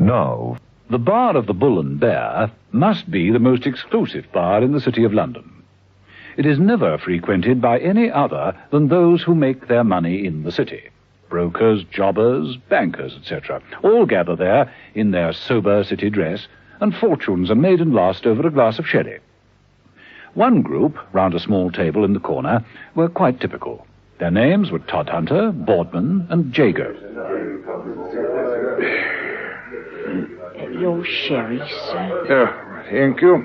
Now, The bar of the Bull and Bear must be the most exclusive bar in the city of London. It is never frequented by any other than those who make their money in the city. Brokers, jobbers, bankers, etc. all gather there in their sober city dress, and fortunes are made and lost over a glass of sherry. One group, round a small table in the corner, were quite typical. Their names were Todhunter, Boardman, and Jago. Your sherry, sir. Oh, thank you.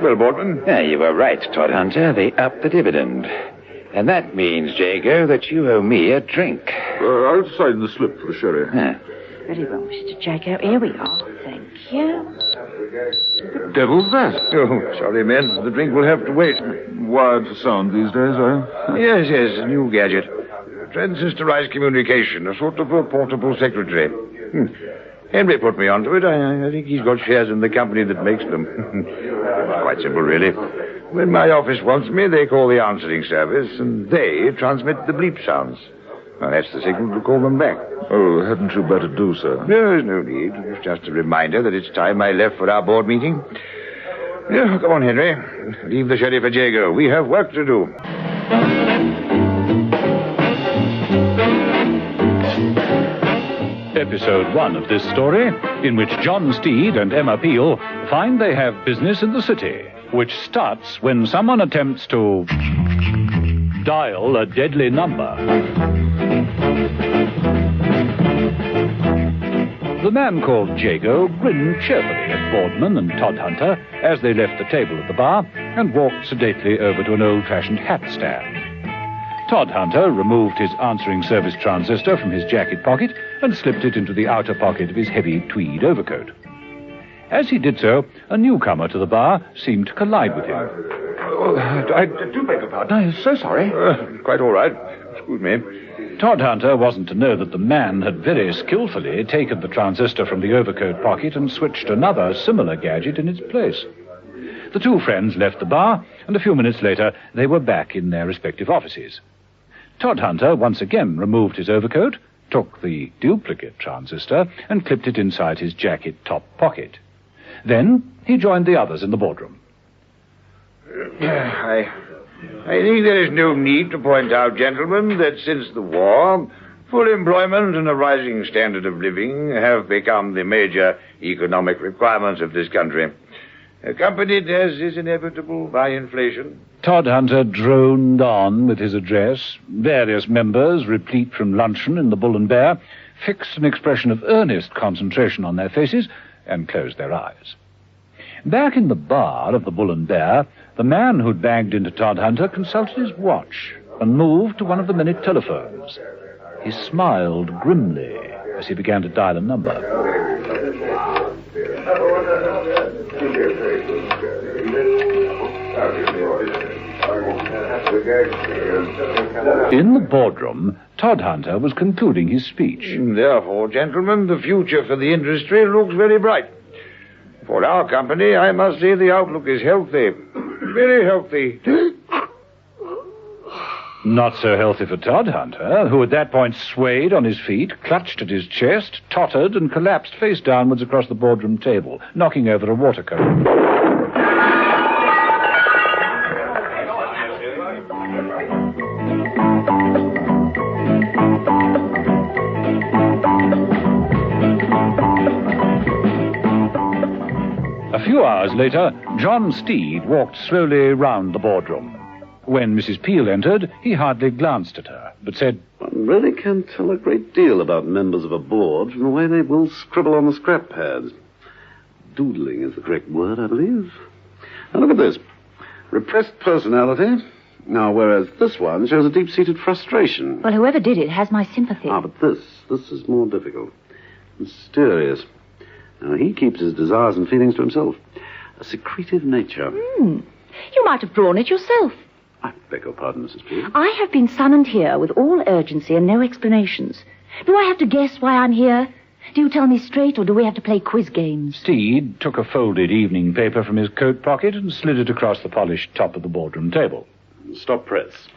Well, Boardman? Yeah, you were right, Todhunter. They upped the dividend. And that means, Jago, that you owe me a drink. I'll sign the slip for the sherry. Very well, Mr. Jago. Here we are. Thank you. The devil's that? Oh, sorry, men. The drink will have to wait. Wired for sound these days, eh? Yes, a new gadget. Transistorized communication, a sort of a portable secretary. Henry put me onto it. I think he's got shares in the company that makes them. It's quite simple, really. When my office wants me, they call the answering service, and they transmit the bleep sounds. Well, that's the signal to call them back. Oh, hadn't you better do, sir? There's no need. It's just a reminder that it's time I left for our board meeting. Yeah, come on, Henry. Leave the sherry for Jago. We have work to do. Episode 1 of this story, in which John Steed and Emma Peel find they have business in the city, which starts when someone attempts to dial a deadly number. The man called Jago grinned cheerfully at Boardman and Todhunter as they left the table at the bar and walked sedately over to an old-fashioned hat stand. Todhunter removed his answering service transistor from his jacket pocket and slipped it into the outer pocket of his heavy tweed overcoat. As he did so, a newcomer to the bar seemed to collide with him. Oh, I do beg your pardon. I'm so sorry. Quite all right. Excuse me. Todhunter wasn't to know that the man had very skillfully taken the transistor from the overcoat pocket and switched another similar gadget in its place. The two friends left the bar, and a few minutes later they were back in their respective offices. Todhunter once again removed his overcoat, took the duplicate transistor, and clipped it inside his jacket top pocket. Then he joined the others in the boardroom. I think there is no need to point out, gentlemen, that since the war, full employment and a rising standard of living have become the major economic requirements of this country, accompanied, as is inevitable, by inflation. Todhunter droned on with his address. Various members, replete from luncheon in the Bull and Bear, fixed an expression of earnest concentration on their faces and closed their eyes. Back in the bar of the Bull and Bear, the man who'd bagged into Todhunter consulted his watch and moved to one of the minute telephones. He smiled grimly as he began to dial a number. In the boardroom, Todhunter was concluding his speech. Therefore, gentlemen, the future for the industry looks very bright. For our company, I must say the outlook is healthy. Very healthy. Not so healthy for Todhunter, who at that point swayed on his feet, clutched at his chest, tottered, and collapsed face downwards across the boardroom table, knocking over a water cone. A few hours later, John Steed walked slowly round the boardroom. When Mrs. Peel entered, he hardly glanced at her, but said, "One really can tell a great deal about members of a board from the way they will scribble on the scrap pads. Doodling is the correct word, I believe. Now look at this. Repressed personality. Now, whereas this one shows a deep-seated frustration. Well, whoever did it has my sympathy. But this is more difficult. Mysterious. Now, he keeps his desires and feelings to himself. A secretive nature. You might have drawn it yourself. I beg your pardon, Mrs. Peel. I have been summoned here with all urgency and no explanations. Do I have to guess why I'm here? Do you tell me straight, or do we have to play quiz games? Steed took a folded evening paper from his coat pocket and slid it across the polished top of the boardroom table. Stop press.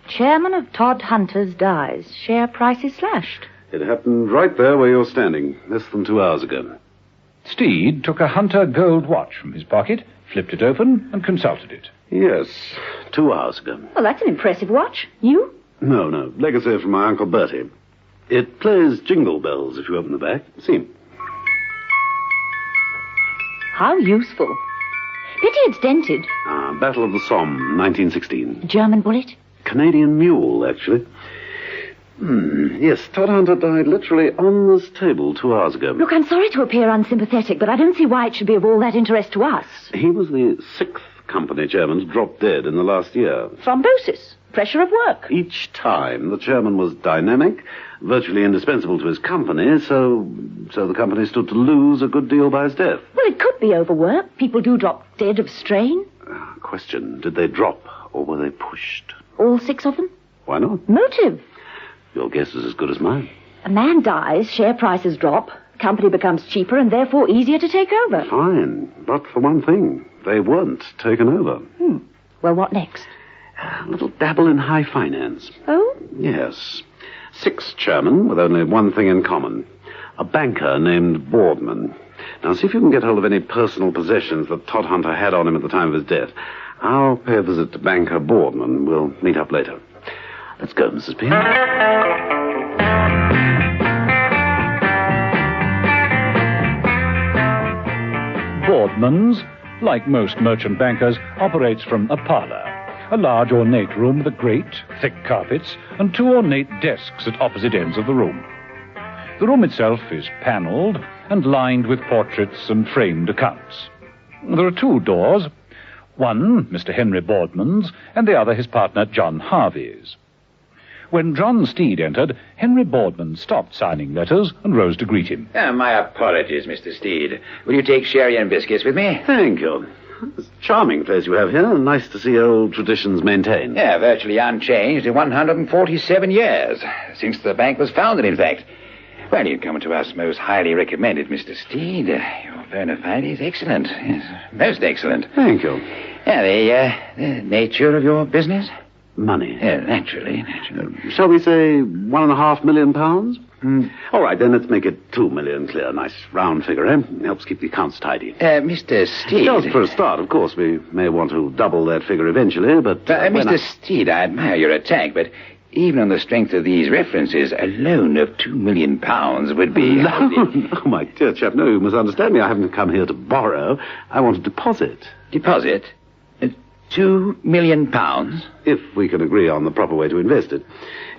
Chairman of Todhunter's dies. Share prices slashed. It happened right there where you're standing, less than 2 hours ago. Steed took a Hunter gold watch from his pocket, flipped it open, and consulted it. Yes, 2 hours ago. Well, that's an impressive watch. You? No, legacy from my Uncle Bertie. It plays jingle bells if you open the back. See? How useful. Pity it's dented. Battle of the Somme, 1916. German bullet? Canadian mule, actually. Yes, Todd Hunter died literally on this table 2 hours ago. Look, I'm sorry to appear unsympathetic, but I don't see why it should be of all that interest to us. He was the 6th company chairman to drop dead in the last year. Thrombosis. Pressure of work. Each time, the chairman was dynamic, virtually indispensable to his company, so the company stood to lose a good deal by his death. Well, it could be overwork. People do drop dead of strain. Question, did they drop, or were they pushed? All 6 of them? Why not? Motive. Your guess is as good as mine. A man dies, share prices drop, the company becomes cheaper and therefore easier to take over. Fine, but for one thing, they weren't taken over. Well, what next? A little dabble in high finance. Oh? Yes. 6 chairmen with only one thing in common. A banker named Boardman. Now, see if you can get hold of any personal possessions that Todd Hunter had on him at the time of his death. I'll pay a visit to banker Boardman. We'll meet up later. Let's go, Mrs. P. Boardman's, like most merchant bankers, operates from a parlor. A large ornate room with a grate, thick carpets, and 2 ornate desks at opposite ends of the room. The room itself is panelled and lined with portraits and framed accounts. There are 2 doors, one Mr. Henry Boardman's, and the other his partner John Harvey's. When John Steed entered, Henry Boardman stopped signing letters and rose to greet him. My apologies, Mr. Steed. Will you take sherry and biscuits with me? Thank you. It's a charming place you have here. Nice to see old traditions maintained. Yeah, virtually unchanged in 147 years. Since the bank was founded, in fact. Well, you come to us most highly recommended, Mr. Steed. Your bona fide is excellent. Yes, most excellent. Thank you. Yeah, the nature of your business? Money. Yeah, naturally. Shall we say £1.5 million? All right, then let's make it 2 million clear. Nice round figure, eh? Helps keep the accounts tidy. Mr. Steed... Just for a start, of course. We may want to double that figure eventually, but... Mr. Steed, I admire your attack, but even on the strength of these references, a loan of £2 million would be... Oh, my dear chap, no, you misunderstand me. I haven't come here to borrow. I want a deposit. Deposit? £2 million? If we can agree on the proper way to invest it.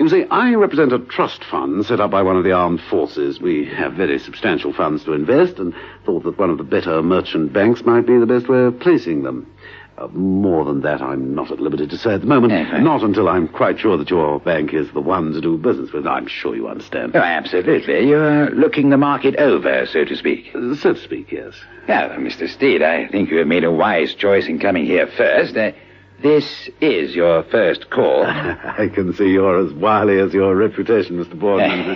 You see, I represent a trust fund set up by one of the armed forces. We have very substantial funds to invest and thought that one of the better merchant banks might be the best way of placing them. More than that, I'm not at liberty to say at the moment. Not until I'm quite sure that your bank is the one to do business with. I'm sure you understand. Oh, absolutely. You're looking the market over, so to speak. So to speak, yes. Well, Mr. Steed, I think you have made a wise choice in coming here first. This is your first call. I can see you're as wily as your reputation, Mr. Boardman.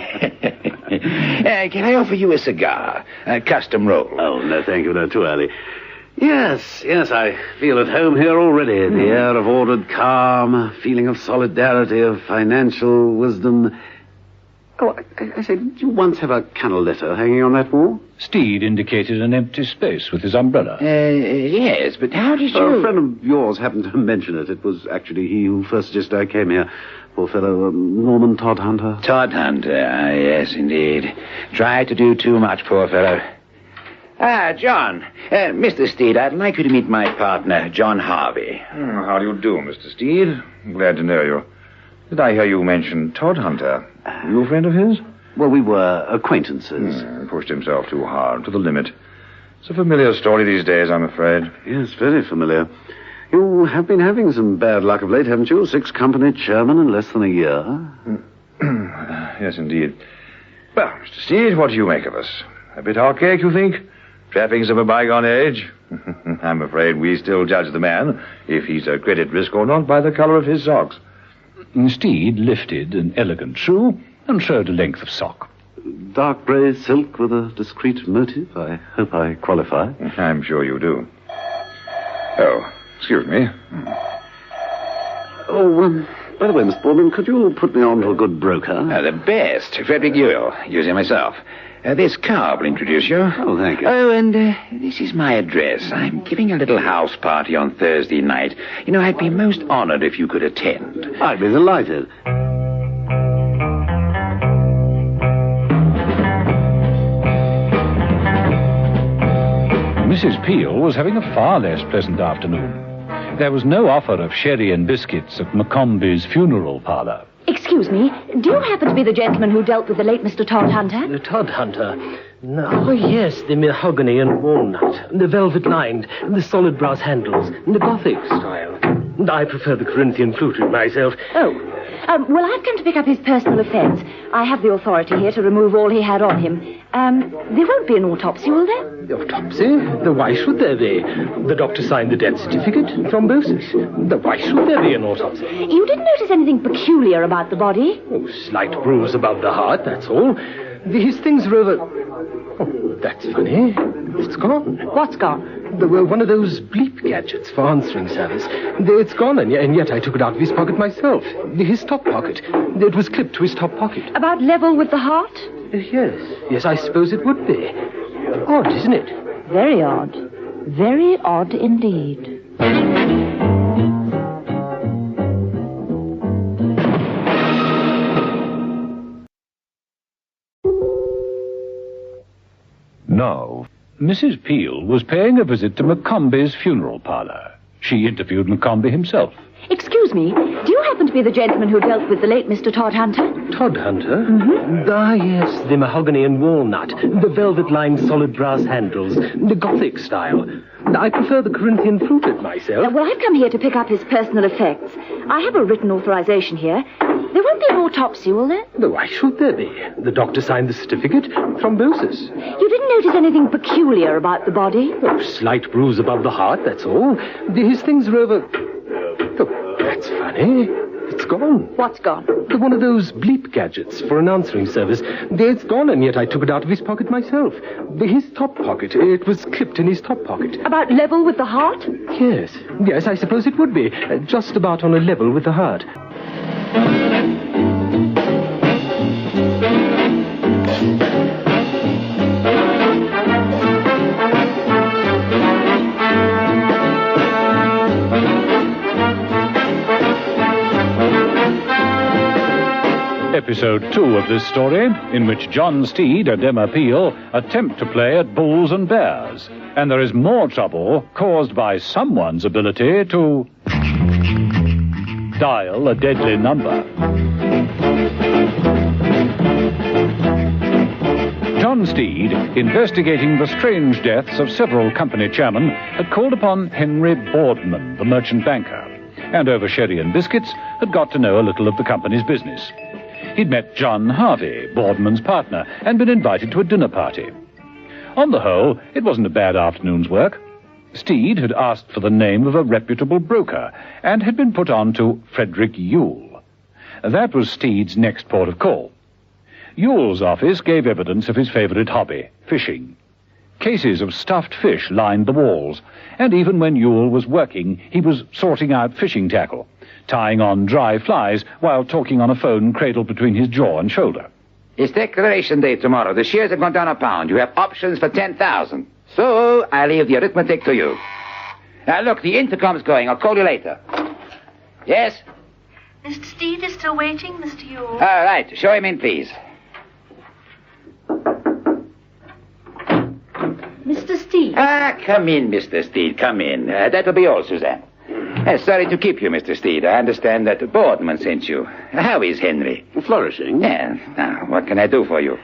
Can I offer you a cigar? A custom roll? Oh, no, thank you. No, too early. Yes, I feel at home here already. The air of ordered calm, a feeling of solidarity, of financial wisdom. Oh, I say, did you once have a canaletto hanging on that wall? Steed indicated an empty space with his umbrella. Yes, but how did you... A friend of yours happened to mention it. It was actually he who first suggested I came here. Poor fellow, Norman Todd Hunter. Todd Hunter, yes, indeed. Tried to do too much, poor fellow. John. Mr. Steed, I'd like you to meet my partner, John Harvey. How do you do, Mr. Steed? Glad to know you. Did I hear you mention Todd Hunter? You a friend of his? Well, we were acquaintances. Pushed himself too hard, to the limit. It's a familiar story these days, I'm afraid. Yes, very familiar. You have been having some bad luck of late, haven't you? 6 company chairmen in less than a year. Yes, indeed. Well, Mr. Steed, what do you make of us? A bit archaic, you think? Trappings of a bygone age? I'm afraid we still judge the man, if he's a credit risk or not, by the colour of his socks. Steed lifted an elegant shoe and showed a length of sock. Dark grey silk with a discreet motive. I hope I qualify. I'm sure you do. Oh, excuse me. By the way, Mr. Boardman, could you put me on to a good broker? The best. Frederick Ewell. Use it myself. This car will introduce you. Oh, thank you. Oh, and this is my address. I'm giving a little house party on Thursday night. You know, I'd be most honored if you could attend. I'd be delighted. Mrs. Peel was having a far less pleasant afternoon. There was no offer of sherry and biscuits at Maccombie's funeral parlor. Excuse me, do you happen to be the gentleman who dealt with the late Mr. Todd Hunter? The Todd Hunter? No. Oh, yes, the mahogany and walnut, the velvet lined, the solid brass handles, the Gothic style. I prefer the Corinthian fluted myself. Oh. Well, I've come to pick up his personal effects. I have the authority here to remove all he had on him. There won't be an autopsy, will there? Autopsy? Why should there be? The doctor signed the death certificate. Thrombosis. Why should there be an autopsy? You didn't notice anything peculiar about the body? Oh, slight bruise above the heart, that's all. His things are over... Oh, that's funny. It's gone. What's gone? There were one of those bleep gadgets for answering service. It's gone, and yet I took it out of his pocket myself. His top pocket. It was clipped to his top pocket. About level with the heart? Yes, I suppose it would be. Odd, isn't it? Very odd. Very odd indeed. Now, Mrs. Peel was paying a visit to Maccombie's funeral parlor. She interviewed Maccombie himself. Excuse me, do you happen to be the gentleman who dealt with the late Mr. Todd Hunter? Todd Hunter? Mm-hmm. Ah, yes, the mahogany and walnut, the velvet-lined solid brass handles, the Gothic style. I prefer the Corinthian fluted myself. Well, I've come here to pick up his personal effects. I have a written authorization here. There won't be an autopsy, will there? Why should there be? The doctor signed the certificate. Thrombosis. You didn't notice anything peculiar about the body? Oh, slight bruise above the heart, that's all. His things are over... Oh, that's funny. It's gone. What's gone? One of those bleep gadgets for an answering service. It's gone, and yet I took it out of his pocket myself. His top pocket. It was clipped in his top pocket. About level with the heart? Yes, I suppose it would be. Just about on a level with the heart. Episode 2 of this story, in which John Steed and Emma Peel attempt to play at bulls and bears, and there is more trouble caused by someone's ability to dial a deadly number. John Steed, investigating the strange deaths of several company chairmen, had called upon Henry Boardman, the merchant banker, and over sherry and biscuits had got to know a little of the company's business. He'd met John Harvey, Boardman's partner, and been invited to a dinner party. On the whole, it wasn't a bad afternoon's work. Steed had asked for the name of a reputable broker, and had been put on to Frederick Ewell. That was Steed's next port of call. Ewell's office gave evidence of his favourite hobby, fishing. Cases of stuffed fish lined the walls, and even when Ewell was working, he was sorting out fishing tackle, tying on dry flies while talking on a phone cradled between his jaw and shoulder. It's declaration day tomorrow. The shares have gone down a pound. You have options for 10,000. So I leave the arithmetic to you. Now, look, the intercom's going. I'll call you later. Yes? Mr. Steed is still waiting, Mr. Ewell. All right. Show him in, please. Mr. Steed? Come in, Mr. Steed. Come in. That'll be all, Suzanne. Sorry to keep you, Mr. Steed. I understand that Boardman sent you. How is Henry? Flourishing. Yeah. Now, what can I do for you?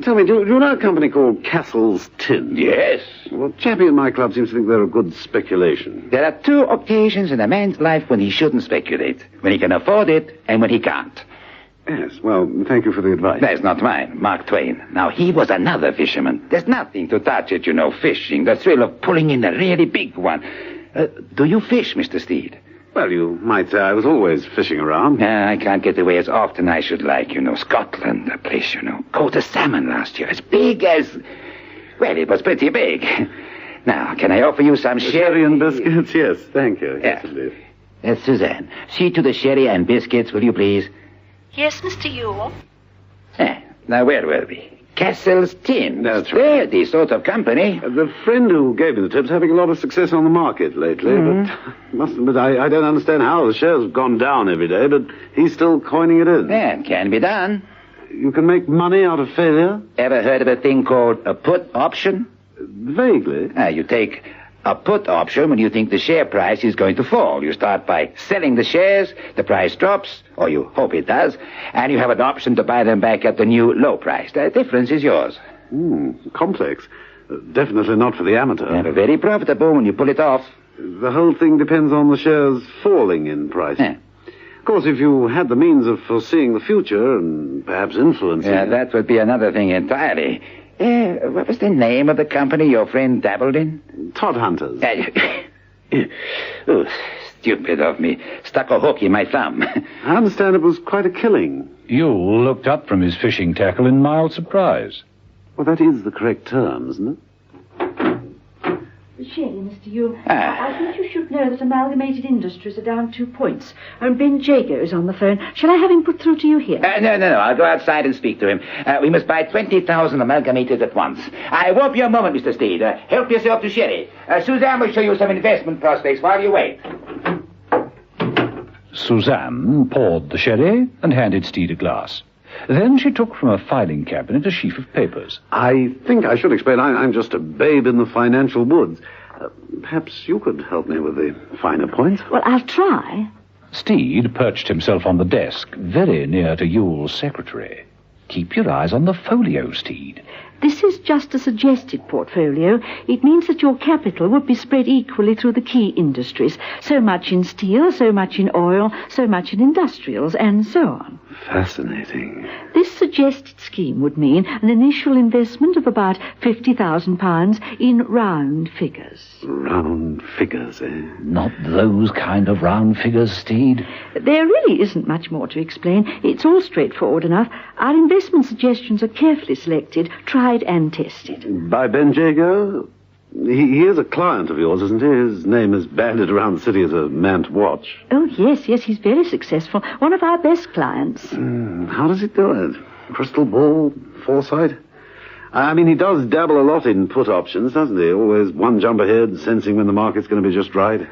Tell me, do you know a company called Castle's Tin? Yes. Well, Chappie in my club seems to think they're a good speculation. There are two occasions in a man's life when he shouldn't speculate. When he can afford it and when he can't. Yes, well, thank you for the advice. That's not mine, Mark Twain. Now, he was another fisherman. There's nothing to touch it, fishing. The thrill of pulling in a really big one. Do you fish, Mr. Steed? Well, you might say I was always fishing around. I can't get away as often as I should like, Scotland, a place, Caught a salmon last year, as big as... Well, it was pretty big. Now, can I offer you some sherry and biscuits? Yes, thank you. Yes, yeah. indeed. Suzanne, see to the sherry and biscuits, will you please? Yes, Mr. Yule. Now, where were we? Castle's Tin. That's They're right. the sort of company. The friend who gave me the tip's having a lot of success on the market lately, but must admit I don't understand how the shares have gone down every day, but he's still coining it in. Yeah, can be done. You can make money out of failure? Ever heard of a thing called a put option? Vaguely. You take a put option when you think the share price is going to fall. You start by selling the shares, the price drops, or you hope it does, and you have an option to buy them back at the new low price. The difference is yours. Complex. Definitely not for the amateur. Yeah, but very profitable when you pull it off. The whole thing depends on the shares falling in price. Yeah. Of course, if you had the means of foreseeing the future and perhaps influencing Yeah, it. that would be another thing entirely. What was the name of the company your friend dabbled in? Todd Hunters. Oh, stupid of me. Stuck a hook in my thumb. I understand it was quite a killing. Yule looked up from his fishing tackle in mild surprise. Well, that is the correct term, isn't it? Sherry, Mr. Hugh. I think you should know that Amalgamated Industries are down 2 points. And Ben Jago is on the phone. Shall I have him put through to you here? No. I'll go outside and speak to him. We must buy 20,000 amalgamated at once. I won't be a moment, Mr. Steed. Help yourself to sherry. Suzanne will show you some investment prospects while you wait. Suzanne poured the sherry and handed Steed a glass. Then she took from a filing cabinet a sheaf of papers. I think I should explain I'm just a babe in the financial woods. Perhaps you could help me with the finer points. Well, I'll try. Steed perched himself on the desk, very near to Yule's secretary. Keep your eyes on the folio, Steed. This is just a suggested portfolio. It means that your capital would be spread equally through the key industries. So much in steel, so much in oil, so much in industrials, and so on. Fascinating. This suggested scheme would mean an initial investment of about £50,000 in round figures. Round figures, eh? Not those kind of round figures, Steed. There really isn't much more to explain. It's all straightforward enough. Our investment suggestions are carefully selected, tried and tested. By Ben Jago? He is a client of yours, isn't he? His name is banded around the city as a man to watch. Oh, yes, he's very successful. One of our best clients. How does he do it? Crystal ball? Foresight? I mean, he does dabble a lot in put options, doesn't he? Always one jump ahead, sensing when the market's going to be just right.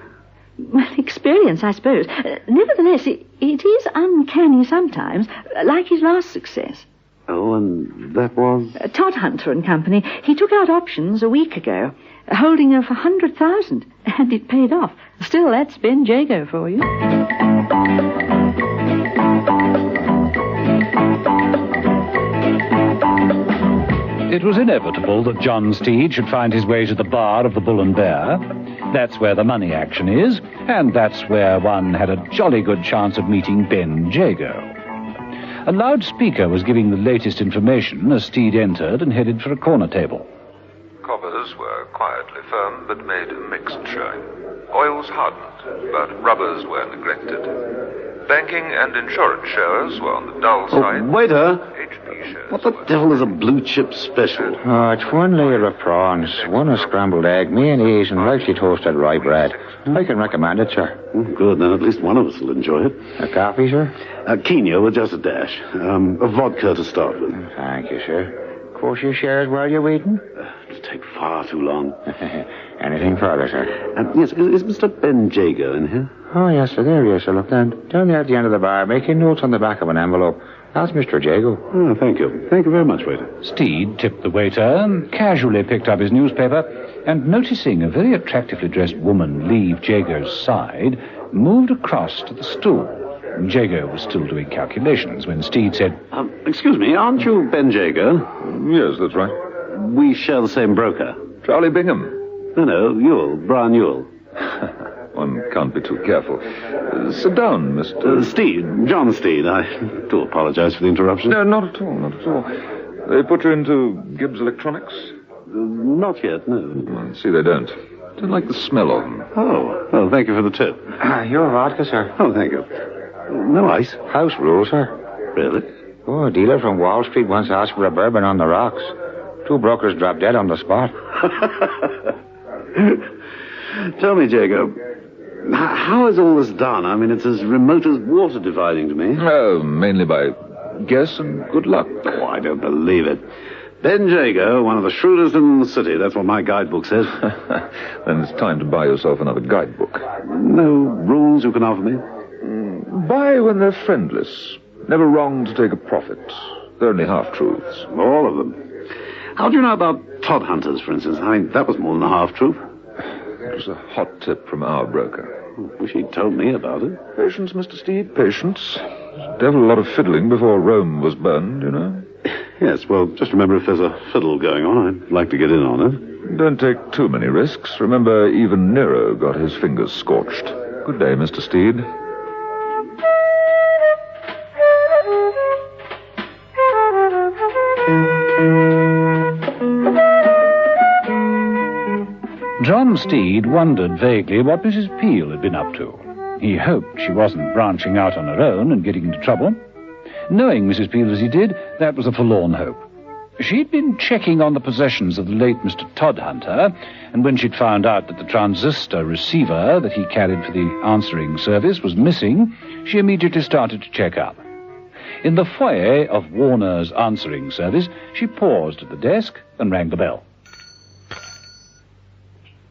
Well, experience, I suppose. Nevertheless, it is uncanny sometimes, like his last success. Oh, and that was? Todd Hunter and Company. He took out options a week ago, holding of 100,000, and it paid off. Still, that's Ben Jago for you. It was inevitable that John Steed should find his way to the bar of the Bull and Bear. That's where the money action is, and that's where one had a jolly good chance of meeting Ben Jago. A loudspeaker was giving the latest information as Steed entered and headed for a corner table. Coppers were quietly firm, but made a mixed showing. Oils hardened, but rubbers were neglected. Banking and insurance shares were on the dull side. Waiter! HP shares What the devil is a blue chip special? Oh, it's one layer of prawns, one a scrambled egg, mayonnaise, and lightly toasted rye bread. I can recommend it, sir. Good, then at least one of us will enjoy it. A coffee, sir? Quinoa with just a dash. A vodka to start with. Thank you, sir. Of course, your shares while you're waiting? It'll take far too long. Anything further, sir? Yes, is Mr. Ben Jago in here? Oh, yes, sir. There he is, sir. Look, down there at the end of the bar, making notes on the back of an envelope. That's Mr. Jago. Oh, thank you. Thank you very much, waiter. Steed tipped the waiter, casually picked up his newspaper, and noticing a very attractively dressed woman leave Jago's side, moved across to the stool. Jago was still doing calculations when Steed said, Excuse me, aren't you Ben Jago? Yes, that's right. We share the same broker. Charlie Bingham. No, Ewell, Brian Ewell. One can't be too careful. Sit down, Mr. Steed, John Steed. I do apologize for the interruption. No, not at all, not at all. They put you into Gibbs Electronics? Not yet, no. Well, see, they don't. Don't like the smell of them. Oh, thank you for the tip. Your vodka, sir. Oh, thank you. No ice. House rule, sir. Really? Oh, a dealer from Wall Street once asked for a bourbon on the rocks. 2 brokers dropped dead on the spot. Tell me, Jago, How is all this done? I mean, it's as remote as water dividing to me. Oh, mainly by guess and good luck. Oh, I don't believe it. Ben Jago, one of the shrewdest in the city. That's what my guidebook says. Then it's time to buy yourself another guidebook. No rules you can offer me? Buy when they're friendless. Never wrong to take a profit. They're only half-truths. All of them. How do you know about Todd Hunters, for instance? I mean, that was more than a half-truth. It was a hot tip from our broker. Wish he'd told me about it. Patience, Mr. Steed, patience. Devil a lot of fiddling before Rome was burned, you know. Yes, well, just remember if there's a fiddle going on, I'd like to get in on it. Don't take too many risks. Remember, even Nero got his fingers scorched. Good day, Mr. Steed. John Steed wondered vaguely what Mrs. Peel had been up to. He hoped she wasn't branching out on her own and getting into trouble. Knowing Mrs. Peel as he did, that was a forlorn hope. She'd been checking on the possessions of the late Mr. Todhunter, and when she'd found out that the transistor receiver that he carried for the answering service was missing, she immediately started to check up. In the foyer of Warner's answering service, she paused at the desk and rang the bell.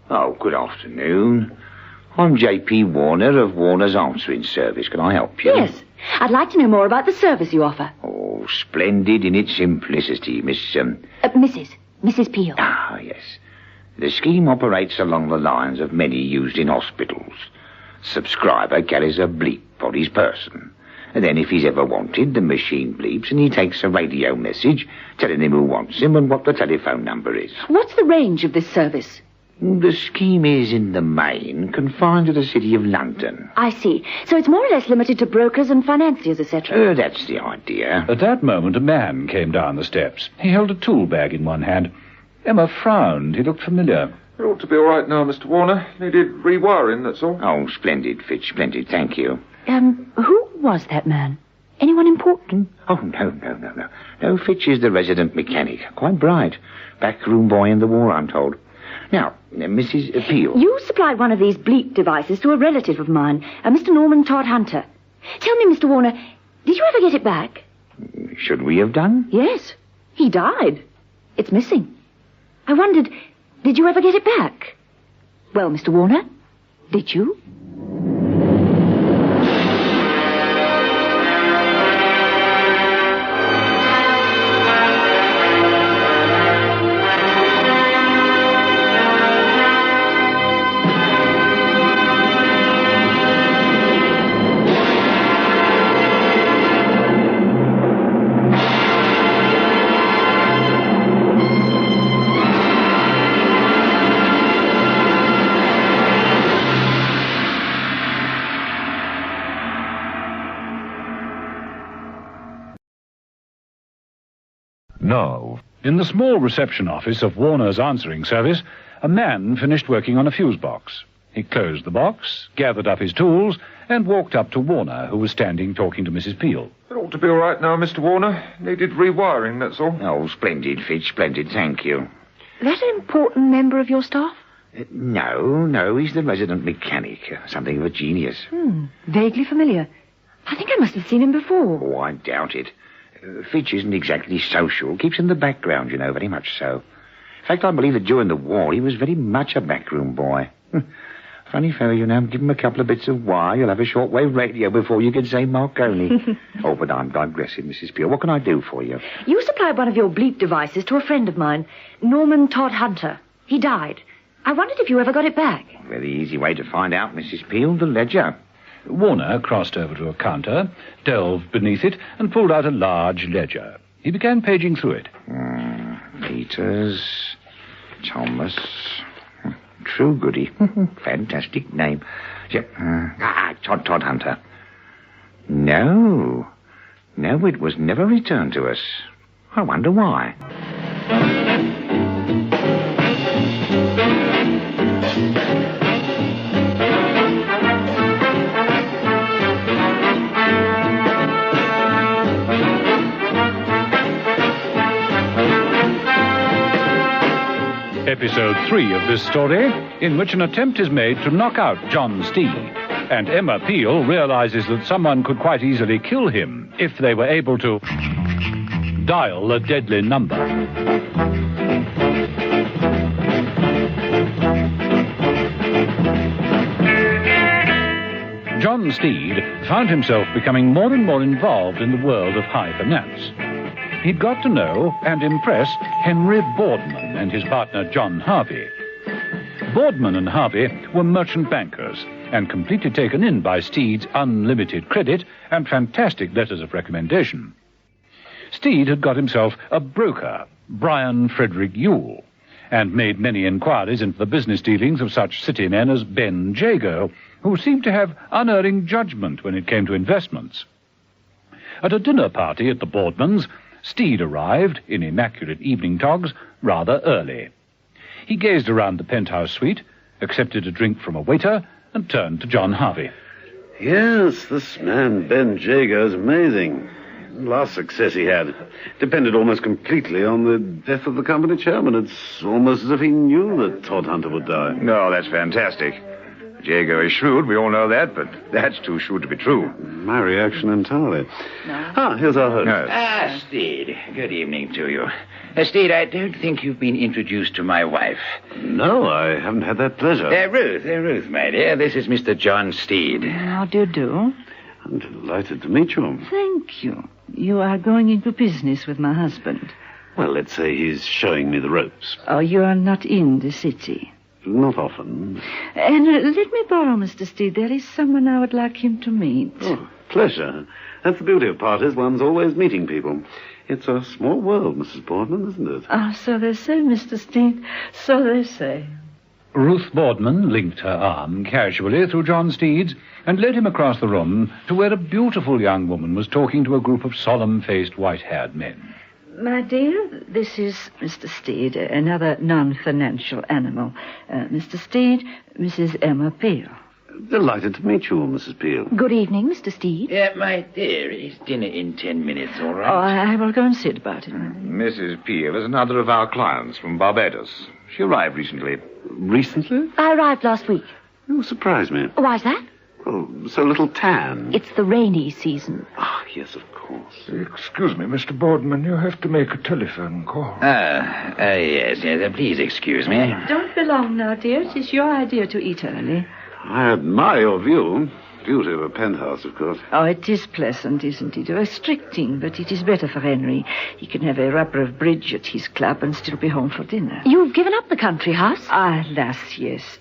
Oh, good afternoon. I'm J.P. Warner of Warner's Answering Service. Can I help you? Yes. I'd like to know more about the service you offer. Oh, splendid in its simplicity, Mrs. Peel. Ah, yes. The scheme operates along the lines of many used in hospitals. Subscriber carries a bleep on his person. And then if he's ever wanted, the machine bleeps and he takes a radio message telling him who wants him and what the telephone number is. What's the range of this service? The scheme is, in the main, confined to the city of London. I see. So it's more or less limited to brokers and financiers, etc. That's the idea. At that moment, a man came down the steps. He held a tool bag in one hand. Emma frowned. He looked familiar. It ought to be all right now, Mr. Warner. Needed rewiring, that's all. Oh, splendid, Fitch, splendid. Thank you. Who was that man? Anyone important? Oh, no. No, Fitch is the resident mechanic. Quite bright. Backroom boy in the war, I'm told. Now, Mrs. Peel. You supplied one of these bleep devices to a relative of mine, a Mr. Norman Todhunter. Tell me, Mr. Warner, did you ever get it back? Should we have done? Yes. He died. It's missing. I wondered, did you ever get it back? Well, Mr. Warner, did you? Now, In the small reception office of Warner's answering service, a man finished working on a fuse box. He closed the box, gathered up his tools, and walked up to Warner, who was standing talking to Mrs. Peel. it ought to be all right now, Mr. Warner. Needed rewiring, that's all. Oh, splendid, Fitch, splendid. Thank you. That an important member of your staff? No, he's the resident mechanic. Something of a genius. Vaguely familiar. I think I must have seen him before. Oh, I doubt it. Fitch isn't exactly social. Keeps in the background, you know, very much so. In fact, I believe that during the war he was very much a backroom boy. Funny fellow, you know. Give him a couple of bits of wire, you'll have a shortwave radio before you can say Marconi. Oh, but I'm digressing, Mrs. Peel. What can I do for you? You supplied one of your bleep devices to a friend of mine, Norman Todhunter. He died. I wondered if you ever got it back. Very easy way to find out, Mrs. Peel. The ledger. Warner crossed over to a counter, delved beneath it, and pulled out a large ledger. He began paging through it. Peters, Thomas, True Goody. Fantastic name. Todd Hunter. No, it was never returned to us. I wonder why. Episode 3 of this story, in which an attempt is made to knock out John Steed, and Emma Peel realizes that someone could quite easily kill him if they were able to dial a deadly number. John Steed found himself becoming more and more involved in the world of high finance. He'd got to know and impress Henry Boardman and his partner John Harvey. Boardman and Harvey were merchant bankers and completely taken in by Steed's unlimited credit and fantastic letters of recommendation. Steed had got himself a broker, Brian Frederick Yule, and made many inquiries into the business dealings of such city men as Ben Jago, who seemed to have unerring judgment when it came to investments. At a dinner party at the Boardmans, Steed arrived, in immaculate evening togs, rather early. He gazed around the penthouse suite, accepted a drink from a waiter, and turned to John Harvey. Yes, this man, Ben Jago, is amazing. The last success he had depended almost completely on the death of the company chairman. It's almost as if he knew that Todd Hunter would die. No, that's fantastic. Jago is shrewd, we all know that, but that's too shrewd to be true. My reaction entirely. Here's our host. Yes. Steed, good evening to you. Steed, I don't think you've been introduced to my wife. No, I haven't had that pleasure. Ruth, my dear. This is Mr. John Steed. How do you do? I'm delighted to meet you. Thank you. You are going into business with my husband. Well, let's say he's showing me the ropes. Oh, you are not in the city. Not often. And let me borrow Mr. Steed. There is someone I would like him to meet. Oh, pleasure. That's the beauty of parties. One's always meeting people. It's a small world, Mrs. Boardman, isn't it? Ah, so they say, Mr. Steed. So they say. Ruth Boardman linked her arm casually through John Steed's and led him across the room to where a beautiful young woman was talking to a group of solemn-faced, white-haired men. My dear, this is Mr. Steed, another non-financial animal. Mr. Steed, Mrs. Emma Peel. Delighted to meet you, Mrs. Peel. Good evening, Mr. Steed. My dear, is dinner in 10 minutes, all right? Oh, I will go and see about it. Mrs. Peel is another of our clients from Barbados. She arrived recently. Recently? I arrived last week. You surprise me. Why's that? Oh, so little tan. It's the rainy season. Ah, yes, of course. Excuse me, Mr. Boardman, you have to make a telephone call. Yes, please excuse me. Don't be long now, dear. It is your idea to eat early. I admire your view. Beauty of a penthouse, of course. Oh, it is pleasant, isn't it? Restricting, but it is better for Henry. He can have a rubber of bridge at his club and still be home for dinner. You've given up the country house? Alas, yes.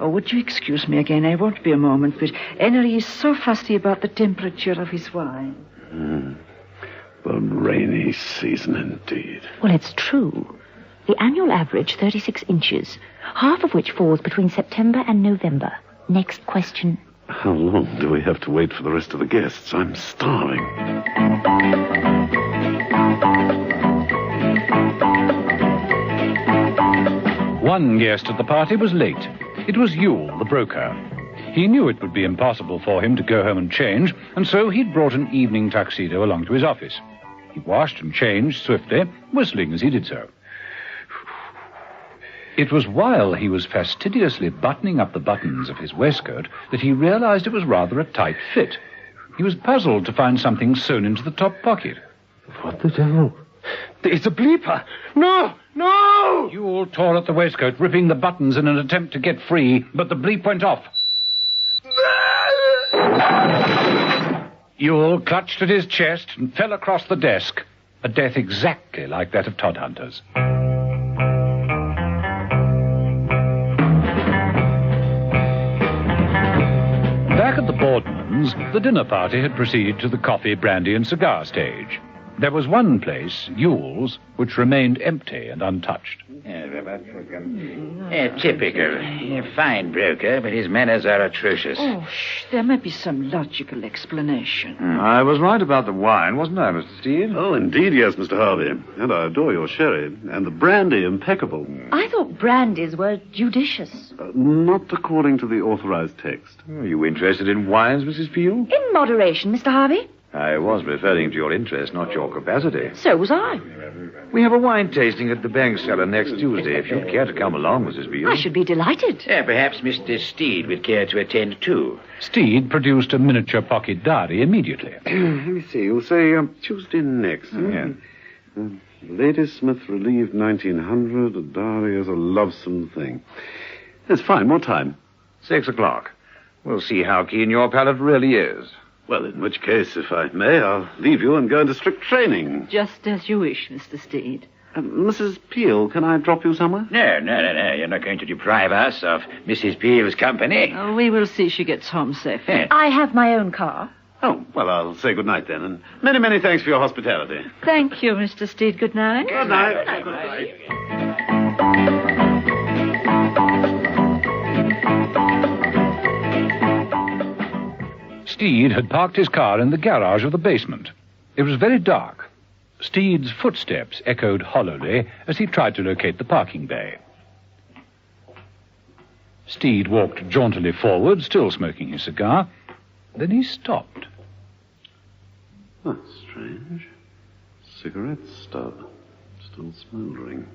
Would you excuse me again? I won't be a moment, but Henry is so fussy about the temperature of his wine. The rainy season, indeed. Well, it's true. The annual average, 36 inches, half of which falls between September and November. Next question. How long do we have to wait for the rest of the guests? I'm starving. One guest at the party was late. It was Yule, the broker. He knew it would be impossible for him to go home and change, and so he'd brought an evening tuxedo along to his office. He washed and changed swiftly, whistling as he did so. It was while he was fastidiously buttoning up the buttons of his waistcoat that he realized it was rather a tight fit. He was puzzled to find something sewn into the top pocket. What the devil? It's a bleeper! No! No! Yule tore at the waistcoat, ripping the buttons in an attempt to get free, but the bleep went off. Yule clutched at his chest and fell across the desk, a death exactly like that of Todd Hunter's. Back at the Boardmans, the dinner party had proceeded to the coffee, brandy, and cigar stage. There was one place, Yule's, which remained empty and untouched. Typical. A fine broker, but his manners are atrocious. Oh, there may be some logical explanation. I was right about the wine, wasn't I, Mr. Steed? Oh, indeed, yes, Mr. Harvey. And I adore your sherry. And the brandy, impeccable. I thought brandies were judicious. Not according to the authorized text. Are you interested in wines, Mrs. Peel? In moderation, Mr. Harvey. I was referring to your interest, not your capacity. So was I. We have a wine tasting at the bank cellar next Tuesday. If you'd care to come along, Mrs. Beale. I should be delighted. Perhaps Mr. Steed would care to attend too. Steed produced a miniature pocket diary immediately. Let me see. You'll say Tuesday next. Yeah. Ladysmith relieved 1900. A diary is a lovesome thing. That's fine. What time? 6 o'clock. We'll see how keen your palate really is. Well, in which case, if I may, I'll leave you and go into strict training. Just as you wish, Mr. Steed. Mrs. Peel, can I drop you somewhere? No. You're not going to deprive us of Mrs. Peel's company. Oh, we will see she gets home safely. I have my own car. Oh, well, I'll say good night then, and many, many thanks for your hospitality. Thank you, Mr. Steed. Good night. Good night. Good night. Steed had parked his car in the garage of the basement. It was very dark. Steed's footsteps echoed hollowly as he tried to locate the parking bay. Steed walked jauntily forward, still smoking his cigar. Then he stopped. That's strange. Cigarette stub. Still smouldering.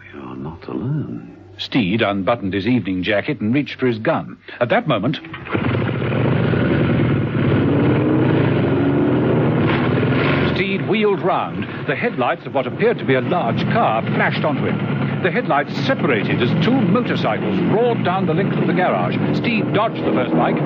We are not alone. Steed unbuttoned his evening jacket and reached for his gun. At that moment, Steed wheeled round. The headlights of what appeared to be a large car flashed onto him. The headlights separated as two motorcycles roared down the length of the garage. Steed dodged the first bike.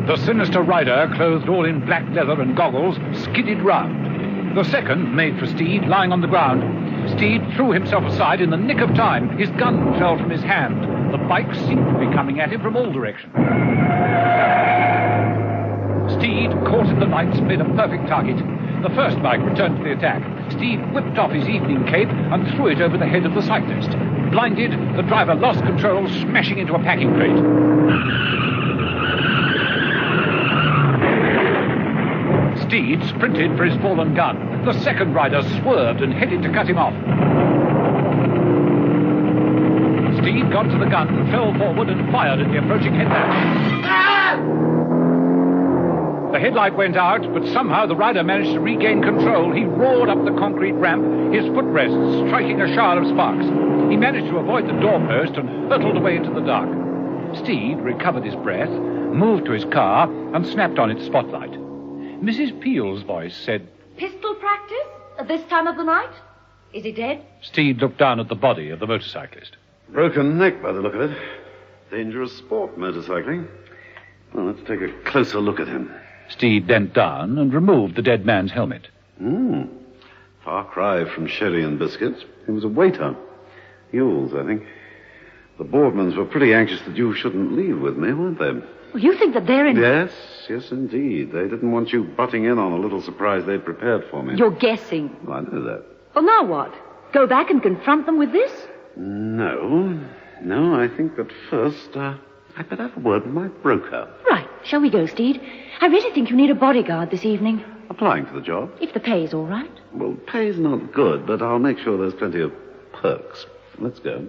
The sinister rider, clothed all in black leather and goggles, skidded round. The second made for Steed, lying on the ground. Steed threw himself aside in the nick of time. His gun fell from his hand. The bike seemed to be coming at him from all directions. Steed, caught in the lights, made a perfect target. The first bike returned to the attack. Steed whipped off his evening cape and threw it over the head of the cyclist. Blinded, the driver lost control, smashing into a packing crate. Steed sprinted for his fallen gun. The second rider swerved and headed to cut him off. Steed got to the gun, fell forward and fired at the approaching headlamp. The headlight went out, but somehow the rider managed to regain control. He roared up the concrete ramp, his footrests striking a shower of sparks. He managed to avoid the doorpost and hurtled away into the dark. Steed recovered his breath, moved to his car, and snapped on its spotlight. Mrs. Peel's voice said, Pistol practice at this time of the night? Is he dead? Steed looked down at the body of the motorcyclist. Broken neck by the look of it. Dangerous sport, motorcycling. Well, let's take a closer look at him. Steed bent down and removed the dead man's helmet. Far cry from sherry and biscuits. He was a waiter. Yule's, I think. The Boardmans were pretty anxious that you shouldn't leave with me, weren't they? Well, you think that they're in... Yes, indeed. They didn't want you butting in on a little surprise they'd prepared for me. You're guessing. Well, I know that. Well, now what? Go back and confront them with this? No, I think that first, I'd better have a word with my broker. Right. Shall we go, Steed? I really think you need a bodyguard this evening. Applying for the job? If the pay's all right. Well, pay's not good, but I'll make sure there's plenty of perks. Let's go.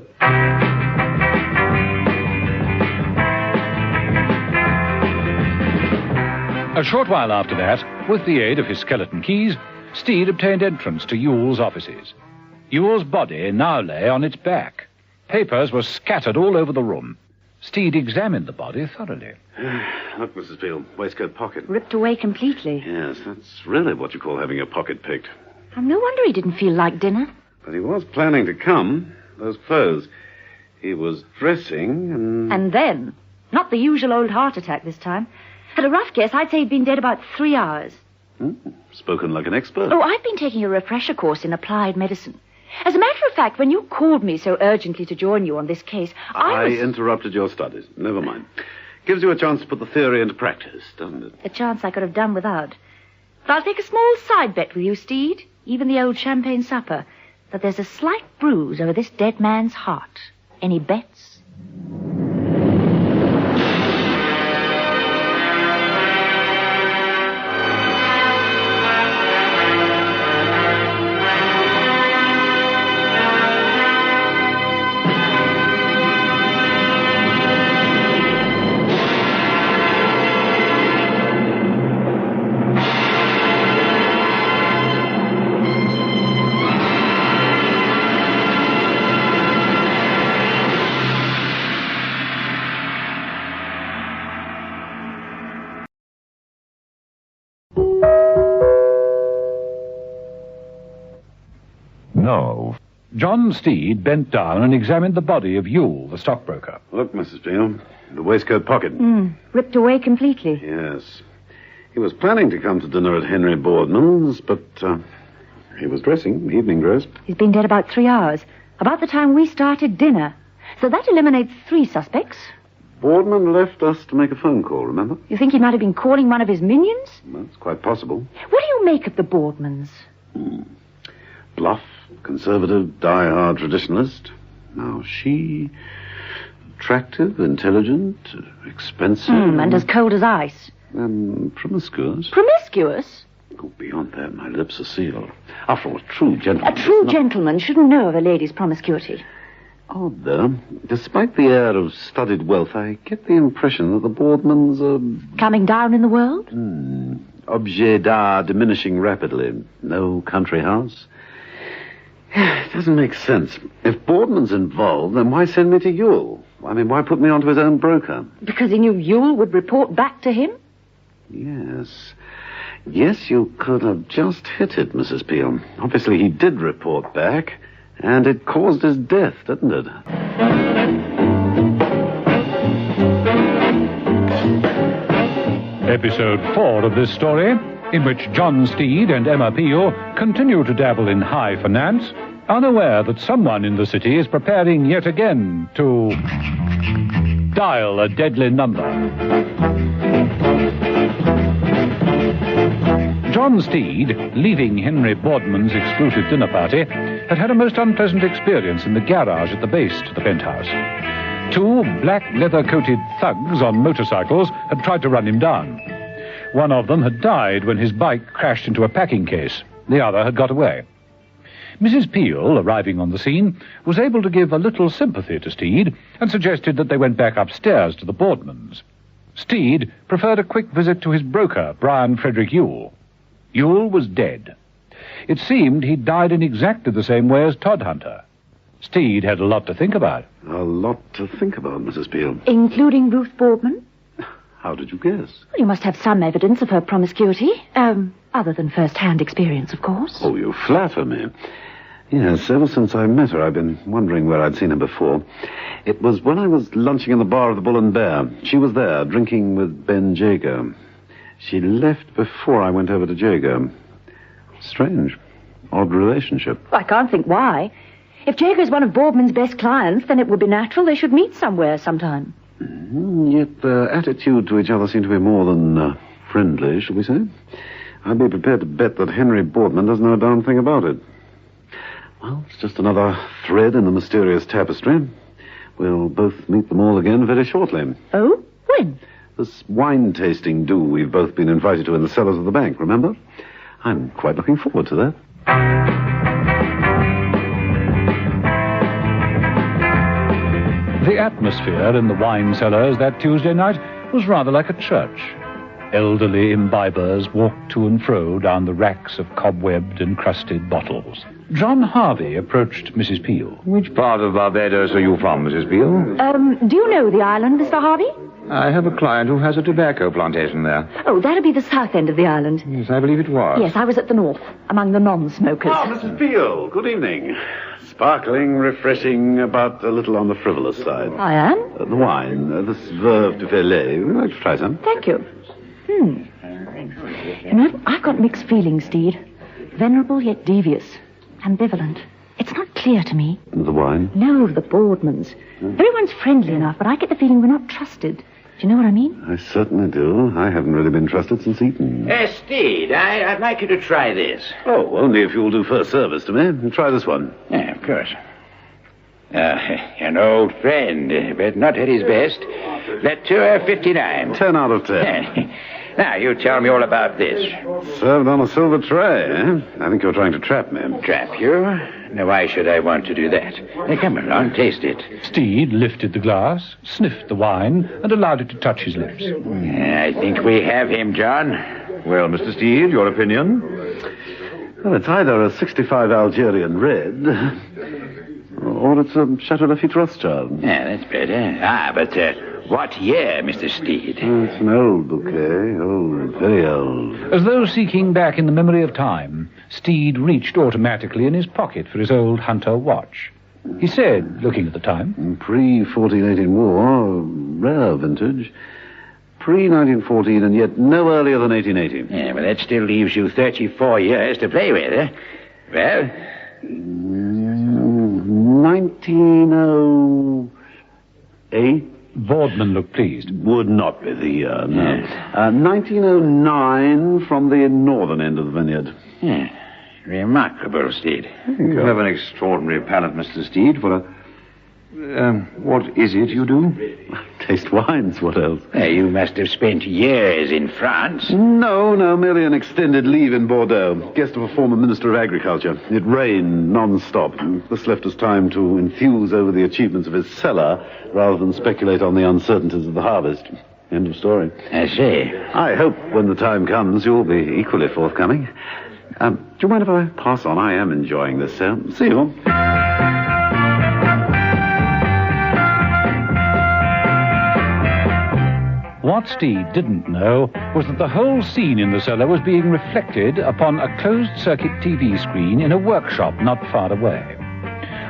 A short while after that, with the aid of his skeleton keys, Steed obtained entrance to Yule's offices. Yule's body now lay on its back. Papers were scattered all over the room. Steed examined the body thoroughly. Look, Mrs. Peel, waistcoat pocket. Ripped away completely. Yes, that's really what you call having your pocket picked. Oh, no wonder he didn't feel like dinner. But he was planning to come. Those clothes. He was dressing and... And then, not the usual old heart attack this time. At a rough guess, I'd say he'd been dead about 3 hours. Spoken like an expert. Oh, I've been taking a refresher course in applied medicine. As a matter of fact, when you called me so urgently to join you on this case, I interrupted your studies. Never mind. Gives you a chance to put the theory into practice, doesn't it? A chance I could have done without. But I'll take a small side bet with you, Steed, even the old champagne supper, that there's a slight bruise over this dead man's heart. Any bets? know. John Steed bent down and examined the body of Hugh, the stockbroker. Look, Mrs. Peel, the waistcoat pocket. Ripped away completely. Yes. He was planning to come to dinner at Henry Boardman's, but he was dressing, evening dress. He's been dead about 3 hours. About the time we started dinner. So that eliminates 3 suspects. Boardman left us to make a phone call, remember? You think he might have been calling one of his minions? Well, it's quite possible. What do you make of the Boardmans? Bluff, conservative, die-hard traditionalist. Now, she... attractive, intelligent, expensive... And as cold as ice. And promiscuous. Promiscuous? Go beyond that, my lips are sealed. After all, a true gentleman... A true gentleman shouldn't know of a lady's promiscuity. Odd, though. Despite the air of studied wealth, I get the impression that the Boardmans are... Coming down in the world? Objet d'art diminishing rapidly. No country house. It doesn't make sense. If Boardman's involved, then why send me to Yule? I mean, why put me onto his own broker? Because he knew Yule would report back to him? Yes. Yes, you could have just hit it, Mrs. Peel. Obviously, he did report back, and it caused his death, didn't it? Episode 4 of this story, in which John Steed and Emma Peel continue to dabble in high finance, unaware that someone in the city is preparing yet again to dial a deadly number. John Steed, leaving Henry Boardman's exclusive dinner party, had had a most unpleasant experience in the garage at the base to the penthouse. 2 black leather-coated thugs on motorcycles had tried to run him down. One of them had died when his bike crashed into a packing case. The other had got away. Mrs. Peel, arriving on the scene, was able to give a little sympathy to Steed and suggested that they went back upstairs to the Boardmans. Steed preferred a quick visit to his broker, Brian Frederick Yule. Yule was dead. It seemed he'd died in exactly the same way as Todhunter. Steed had a lot to think about. A lot to think about, Mrs. Peel. Including Ruth Boardman? How did you guess? Well, you must have some evidence of her promiscuity. Other than first-hand experience, of course. Oh, you flatter me. Yes, ever since I met her, I've been wondering where I'd seen her before. It was when I was lunching in the bar of the Bull and Bear. She was there, drinking with Ben Jago. She left before I went over to Jago. Strange. Odd relationship. I can't think why. If Jago's one of Boardman's best clients, then it would be natural they should meet somewhere sometime. Yet their attitude to each other seemed to be more than friendly, shall we say. I'd be prepared to bet that Henry Boardman doesn't know a darn thing about it. Well, it's just another thread in the mysterious tapestry. We'll both meet them all again very shortly. Oh? When? This wine tasting do we've both been invited to in the cellars of the bank, remember? I'm quite looking forward to that. The atmosphere in the wine cellars that Tuesday night was rather like a church. Elderly imbibers walked to and fro down the racks of cobwebbed and crusted bottles. John Harvey approached Mrs. Peel. Which part of Barbados are you from, Mrs. Peel? Do you know the island, Mr. Harvey? I have a client who has a tobacco plantation there. Oh, that'd be the south end of the island. Yes, I believe it was. Yes, I was at the north, among the non-smokers. Ah, Mrs. Peel, good evening. Sparkling, refreshing, but a little on the frivolous side. I am? The wine, this Veuve de Velay. Would you like to try some? Thank you. You know, I've got mixed feelings, Steed. Venerable yet devious. Ambivalent. It's not clear to me. The wine? No, the Boardmans. Everyone's friendly enough, but I get the feeling we're not trusted. Do you know what I mean? I certainly do. I haven't really been trusted since Eton. Steed, I'd like you to try this. Oh, only if you'll do first service to me. Try this one. Yeah, of course. An old friend, but not at his best. That 59. 10 out of 10. Now, you tell me all about this. Served on a silver tray, eh? I think you're trying to trap me. Trap you? Now, why should I want to do that? Hey, come along, taste it. Steed lifted the glass, sniffed the wine, and allowed it to touch his lips. I think we have him, John. Well, Mr. Steed, your opinion? Well, it's either a 65 Algerian red, or it's a Chateau Lafite Rothschild. Yeah, that's better. But what year, Mr. Steed? It's an old bouquet. Old, very old. As though seeking back in the memory of time, Steed reached automatically in his pocket for his old hunter watch. He said, looking at the time, Pre-1418 war, rare vintage. Pre-1914 and yet no earlier than 1880. Yeah, well, that still leaves you 34 years to play with, eh? Well? 1908? Boardman looked pleased. Would not be the year, no. 1909 from the northern end of the vineyard. Yeah. Remarkable, Steed. You have an extraordinary palate, Mr. Steed, for a... what is it you do? Taste wines, what else? You must have spent years in France. No, merely an extended leave in Bordeaux. Guest of a former Minister of Agriculture. It rained non-stop. This left us time to enthuse over the achievements of his cellar rather than speculate on the uncertainties of the harvest. End of story. I see. I hope when the time comes you'll be equally forthcoming. Do you mind if I pass on? I am enjoying this, sir. See you. What Steed didn't know was that the whole scene in the cellar was being reflected upon a closed-circuit TV screen in a workshop not far away.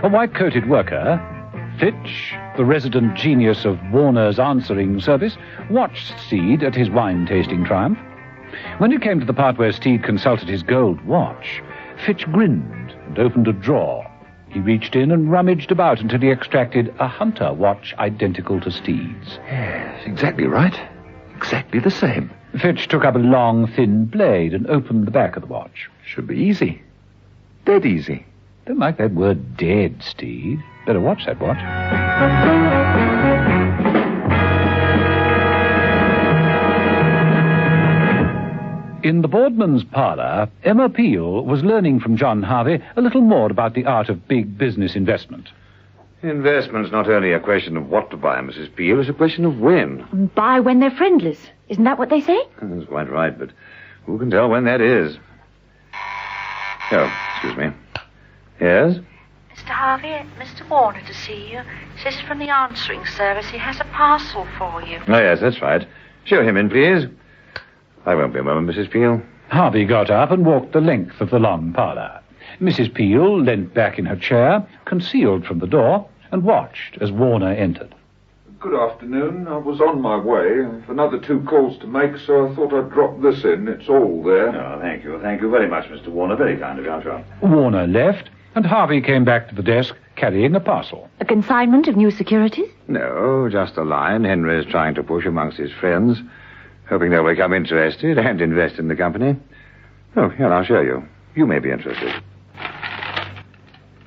A white-coated worker, Fitch, the resident genius of Warner's answering service, watched Steed at his wine-tasting triumph. When it came to the part where Steed consulted his gold watch, Fitch grinned and opened a drawer. He reached in and rummaged about until he extracted a hunter watch identical to Steed's. Yes, exactly right. Exactly the same. Fitch took up a long, thin blade and opened the back of the watch. Should be easy. Dead easy. Don't like that word dead, Steed. Better watch that watch. In the boardman's parlor, Emma Peel was learning from John Harvey a little more about the art of big business investment. Investment's not only a question of what to buy, Mrs. Peel, it's a question of when. Buy when they're friendless. Isn't that what they say? That's quite right, but who can tell when that is? Oh, excuse me. Yes? Mr. Harvey, Mr. Warner to see you. Says it's from the answering service. He has a parcel for you. Oh, yes, that's right. Show him in, please. I won't be a moment, Mrs. Peel. Harvey got up and walked the length of the long parlor. Mrs. Peel leant back in her chair, concealed from the door, and watched as Warner entered. Good afternoon. I was on my way. I've another 2 calls to make, so I thought I'd drop this in. It's all there. Oh, thank you. Thank you very much, Mr. Warner. Very kind of you, John. Warner left, and Harvey came back to the desk carrying a parcel. A consignment of new securities? No, just a line Henry is trying to push amongst his friends, hoping they'll become interested and invest in the company. Oh, here, I'll show you. You may be interested.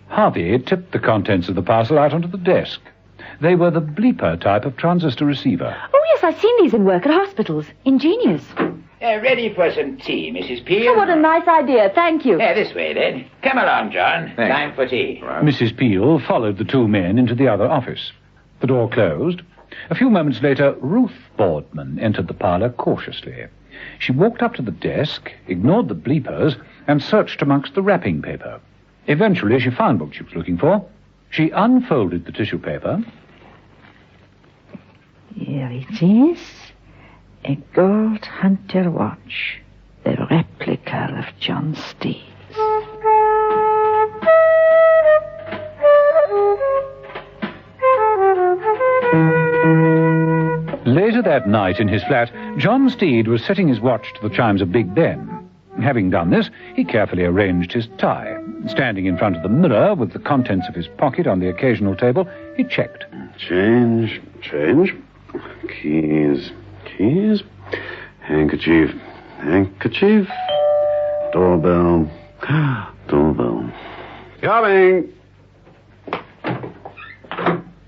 Harvey tipped the contents of the parcel out onto the desk. They were the bleeper type of transistor receiver. Oh, yes, I've seen these in work at hospitals. Ingenious. Ready for some tea, Mrs. Peel? Oh, what a nice idea. Thank you. This way, then. Come along, John. Thanks. Time for tea. Right. Mrs. Peel followed the 2 men into the other office. The door closed. A few moments later, Ruth Boardman entered the parlor cautiously. She walked up to the desk, ignored the bleepers, and searched amongst the wrapping paper. Eventually, she found what she was looking for. She unfolded the tissue paper. Here it is. A gold hunter watch. The replica of John Steed. Later that night in his flat, John Steed was setting his watch to the chimes of Big Ben. Having done this, he carefully arranged his tie. Standing in front of the mirror with the contents of his pocket on the occasional table, he checked. Change. Keys. Handkerchief. Doorbell. Coming.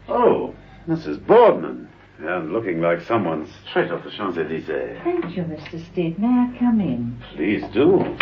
Oh, Mrs. Boardman. And looking like someone straight off the Champs-Élysées. Thank you, Mr. Steed. May I come in? Please do.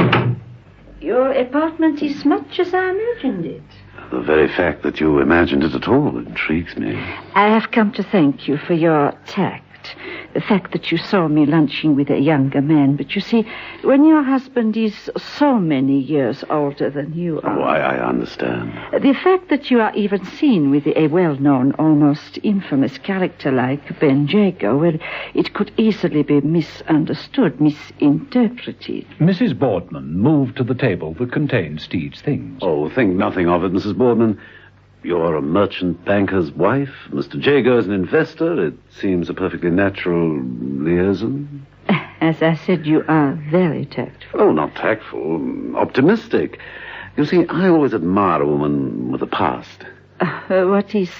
Your apartment is much as I imagined it. The very fact that you imagined it at all intrigues me. I have come to thank you for your tact. the fact that you saw me lunching with a younger man. But you see, when your husband is so many years older than you are... Oh, I understand. The fact that you are even seen with a well-known, almost infamous character like Ben Jago, well, it could easily be misunderstood, misinterpreted. Mrs. Boardman moved to the table that contained Steed's things. Oh, think nothing of it, Mrs. Boardman. You're a merchant banker's wife. Mr. Jago is an investor. It seems a perfectly natural liaison. As I said, you are very tactful. Oh, not tactful. Optimistic. You see, I always admire a woman with a past. What is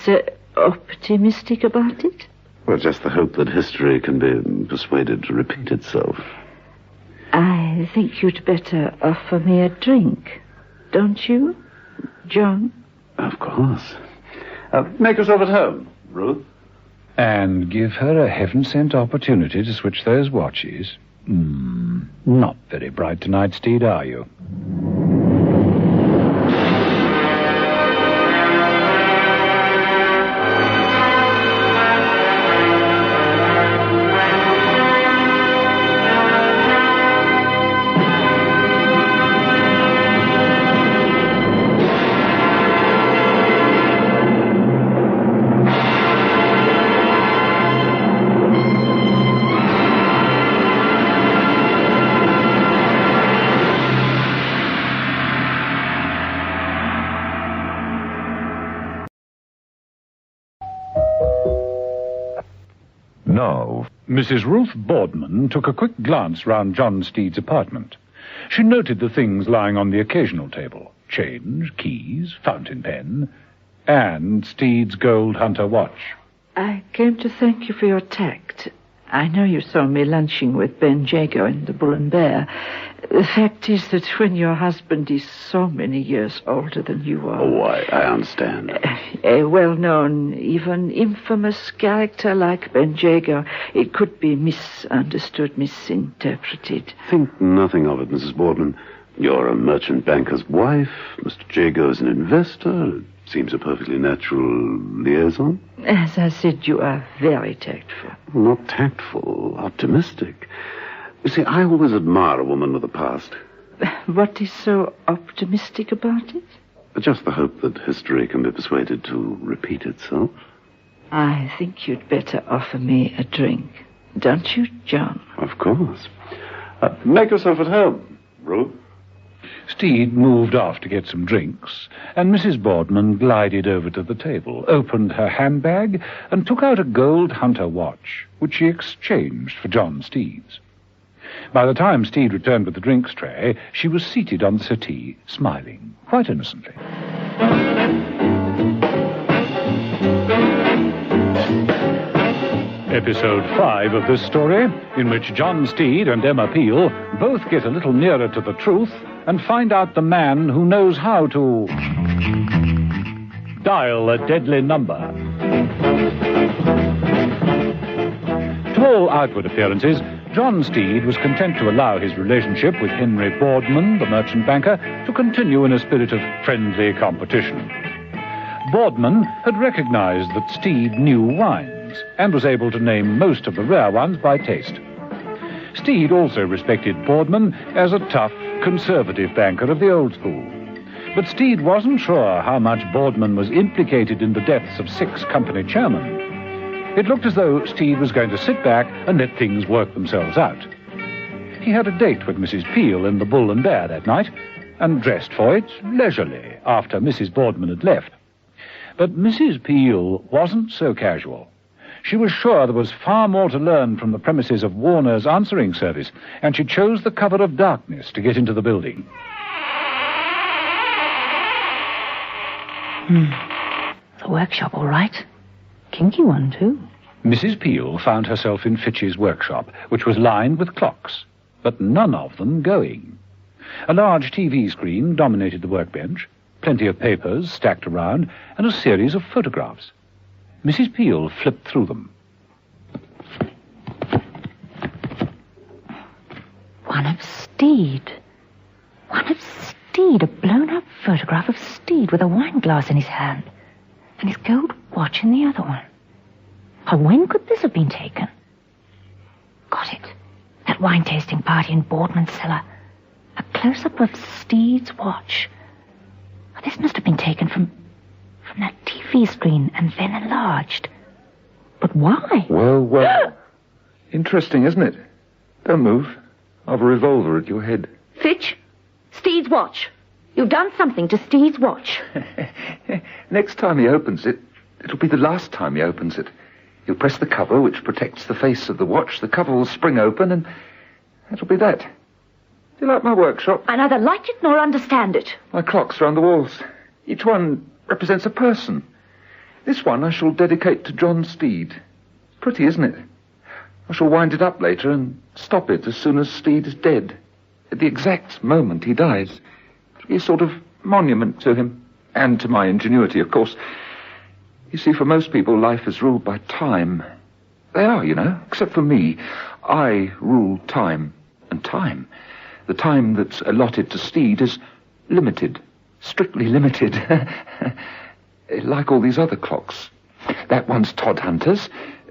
optimistic about it? Well, just the hope that history can be persuaded to repeat itself. I think you'd better offer me a drink. Don't you, John? Of course. Make yourself at home, Ruth. And give her a heaven-sent opportunity to switch those watches. Not very bright tonight, Steed, are you? No. Mrs. Ruth Boardman took a quick glance round John Steed's apartment. She noted the things lying on the occasional table. Change, keys, fountain pen, and Steed's gold hunter watch. I came to thank you for your tact. I know you saw me lunching with Ben Jago in the Bull and Bear. The fact is that when your husband is so many years older than you are... Oh, I understand. A well-known, even infamous character like Ben Jago, it could be misunderstood, misinterpreted. Think nothing of it, Mrs. Boardman. You're a merchant banker's wife. Mr. Jago is an investor. It seems a perfectly natural liaison. As I said, you are very tactful. Not tactful, optimistic. You see, I always admire a woman with a past. What is so optimistic about it? Just the hope that history can be persuaded to repeat itself. I think you'd better offer me a drink. Don't you, John? Of course. Make yourself at home, Ruth. Steed moved off to get some drinks, and Mrs. Boardman glided over to the table, opened her handbag, and took out a gold hunter watch, which she exchanged for John Steed's. By the time Steed returned with the drinks tray, she was seated on the settee, smiling, quite innocently. Episode 5 of this story, in which John Steed and Emma Peel both get a little nearer to the truth and find out the man who knows how to dial a deadly number. To all outward appearances, John Steed was content to allow his relationship with Henry Boardman, the merchant banker, to continue in a spirit of friendly competition. Boardman had recognized that Steed knew wines and was able to name most of the rare ones by taste. Steed also respected Boardman as a tough, conservative banker of the old school. But Steed wasn't sure how much Boardman was implicated in the deaths of 6 company chairmen. It looked as though Steed was going to sit back and let things work themselves out. He had a date with Mrs. Peel in the Bull and Bear that night, and dressed for it leisurely after Mrs. Boardman had left. But Mrs. Peel wasn't so casual. She was sure there was far more to learn from the premises of Warner's answering service, and she chose the cover of darkness to get into the building. The workshop, all right. Kinky one, too. Mrs. Peel found herself in Fitch's workshop, which was lined with clocks, but none of them going. A large TV screen dominated the workbench, plenty of papers stacked around, and a series of photographs. Mrs. Peel flipped through them. One of Steed. A blown-up photograph of Steed with a wine glass in his hand, and his gold watch in the other one. Oh, when could this have been taken? wine-tasting party in Boardman's cellar. A close-up of Steed's watch. This must have been taken from that TV screen and then enlarged. But why? Well. Interesting, isn't it? Don't move. I've a revolver at your head. Fitch, Steed's watch. You've done something to Steed's watch. Next time he opens it, it'll be the last time he opens it. He'll press the cover, which protects the face of the watch. The cover will spring open, and that'll be that. Do you like my workshop? I neither like it nor understand it. My clocks are on the walls. Each one represents a person. This one I shall dedicate to John Steed. Pretty, isn't it? I shall wind it up later and stop it as soon as Steed is dead. At the exact moment he dies. It'll be a sort of monument to him. And to my ingenuity, of course. You see, for most people, life is ruled by time. They are, you know, except for me. I rule time. And time, the time that's allotted to Steed, is limited. Strictly limited. Like all these other clocks. That one's Todhunter's.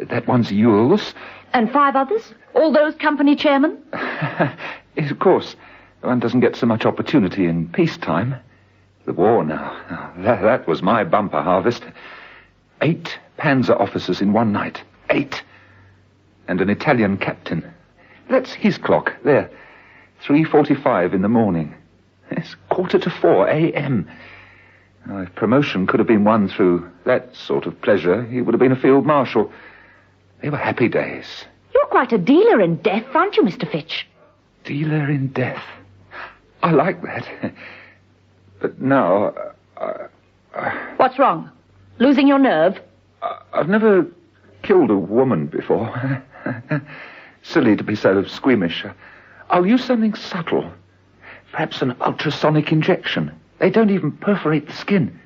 That one's Yule's. And 5 others? All those company chairmen? Of course. One doesn't get so much opportunity in peacetime. The war now. That was my bumper harvest. 8 panzer officers in one night. 8. And an Italian captain. That's his clock. There. 3:45 in the morning. It's 3:45 a.m. Now, if promotion could have been won through that sort of pleasure, he would have been a field marshal. They were happy days. You're quite a dealer in death, aren't you, Mr. Fitch? Dealer in death. I like that. But now, What's wrong? Losing your nerve? I've never killed a woman before. Silly to be so squeamish. I'll use something subtle. Perhaps an ultrasonic injection. They don't even perforate the skin.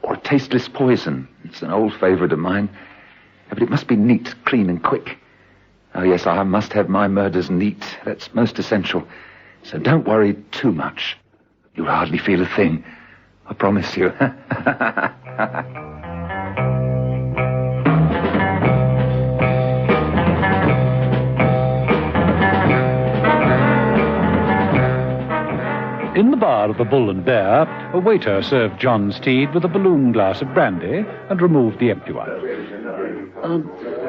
Or a tasteless poison. It's an old favourite of mine. But it must be neat, clean and quick. Oh, yes, I must have my murders neat. That's most essential. So don't worry too much. You'll hardly feel a thing. I promise you. In the bar of the Bull and Bear, a waiter served John Steed with a balloon glass of brandy and removed the empty one.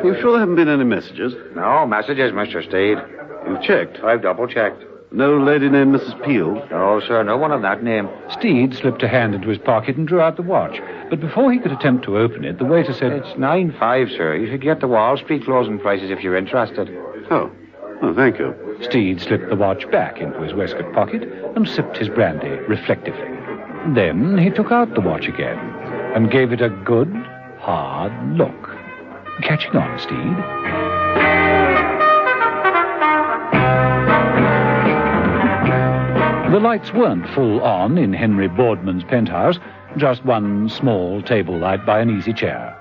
You sure there haven't been any messages? No messages, Mr. Steed. You've checked? I've double-checked. No lady named Mrs. Peel? No, sir, no one of that name. Steed slipped a hand into his pocket and drew out the watch. But before he could attempt to open it, the waiter said... It's 9.5, sir. You should get the Wall Street closing prices if you're interested. Oh, thank you. Steed slipped the watch back into his waistcoat pocket and sipped his brandy reflectively. Then he took out the watch again and gave it a good, hard look. Catching on, Steed? The lights weren't full on in Henry Boardman's penthouse, just one small table light by an easy chair.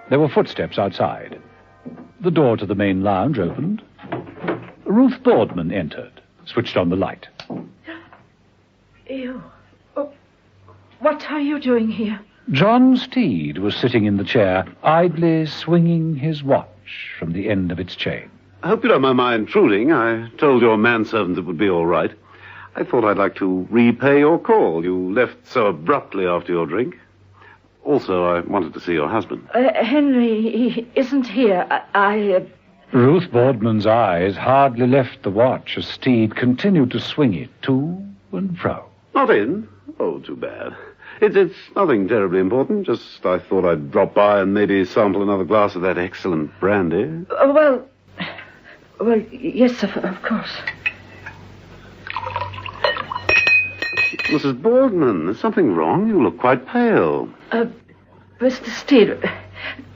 There were footsteps outside. The door to the main lounge opened. Ruth Boardman entered, switched on the light. Ew. Oh, what are you doing here? John Steed was sitting in the chair, idly swinging his watch from the end of its chain. I hope you don't mind my intruding. I told your manservant it would be all right. I thought I'd like to repay your call. You left so abruptly after your drink. Also, I wanted to see your husband. Henry, he isn't here. Ruth Boardman's eyes hardly left the watch as Steed continued to swing it to and fro. Not in? Oh, too bad. It's nothing terribly important. Just I thought I'd drop by and maybe sample another glass of that excellent brandy. Well, yes, of course. Mrs. Boardman, there's something wrong. You look quite pale. Mr. Steed,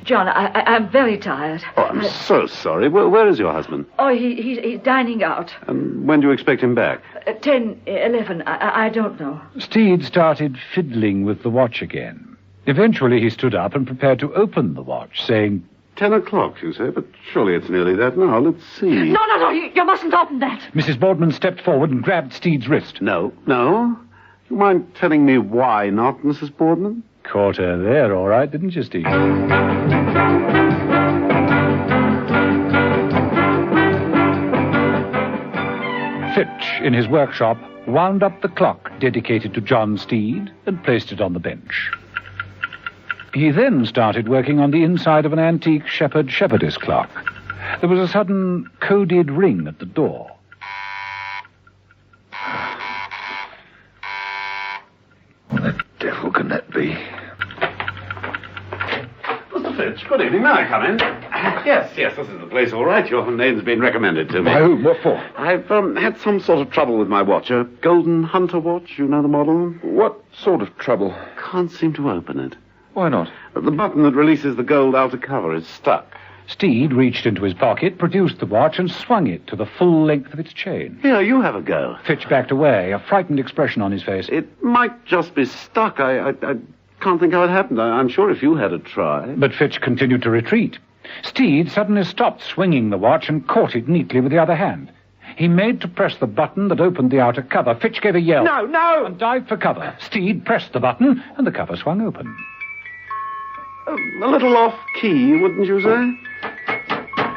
John, I'm very tired. Oh, I'm so sorry. Where is your husband? Oh, he's dining out. And when do you expect him back? 10, 11, I don't know. Steed started fiddling with the watch again. Eventually he stood up and prepared to open the watch, saying... 10 o'clock, you say, but surely it's nearly that now. Let's see. No, you mustn't open that. Mrs. Boardman stepped forward and grabbed Steed's wrist. No. You mind telling me why not, Mrs. Boardman? Caught her there, all right, didn't you, Steed? in his workshop, wound up the clock dedicated to John Steed and placed it on the bench. He then started working on the inside of an antique shepherdess clock. There was a sudden coded ring at the door. What the devil can that be? Mr. Fitch, good evening. May I come in? Yes, this is the place, all right. Your name's been recommended to me. By whom? What for? I've had some sort of trouble with my watch. A golden hunter watch, you know the model? What sort of trouble? Can't seem to open it. Why not? The button that releases the gold outer cover is stuck. Steed reached into his pocket, produced the watch, and swung it to the full length of its chain. Here, you have a go. Fitch backed away, a frightened expression on his face. It might just be stuck. I can't think how it happened. I'm sure if you had a try. But Fitch continued to retreat. Steed suddenly stopped swinging the watch and caught it neatly with the other hand. He made to press the button that opened the outer cover. Fitch gave a yell. No! And dived for cover. Steed pressed the button, and the cover swung open. A little off-key, wouldn't you say?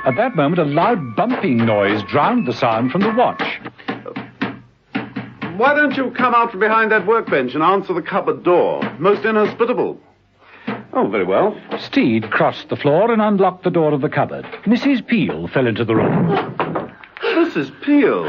At that moment, a loud bumping noise drowned the sound from the watch. Why don't you come out from behind that workbench and answer the cupboard door? Most inhospitable. Oh, very well. Steed crossed the floor and unlocked the door of the cupboard. Mrs. Peel fell into the room. Mrs. Peel.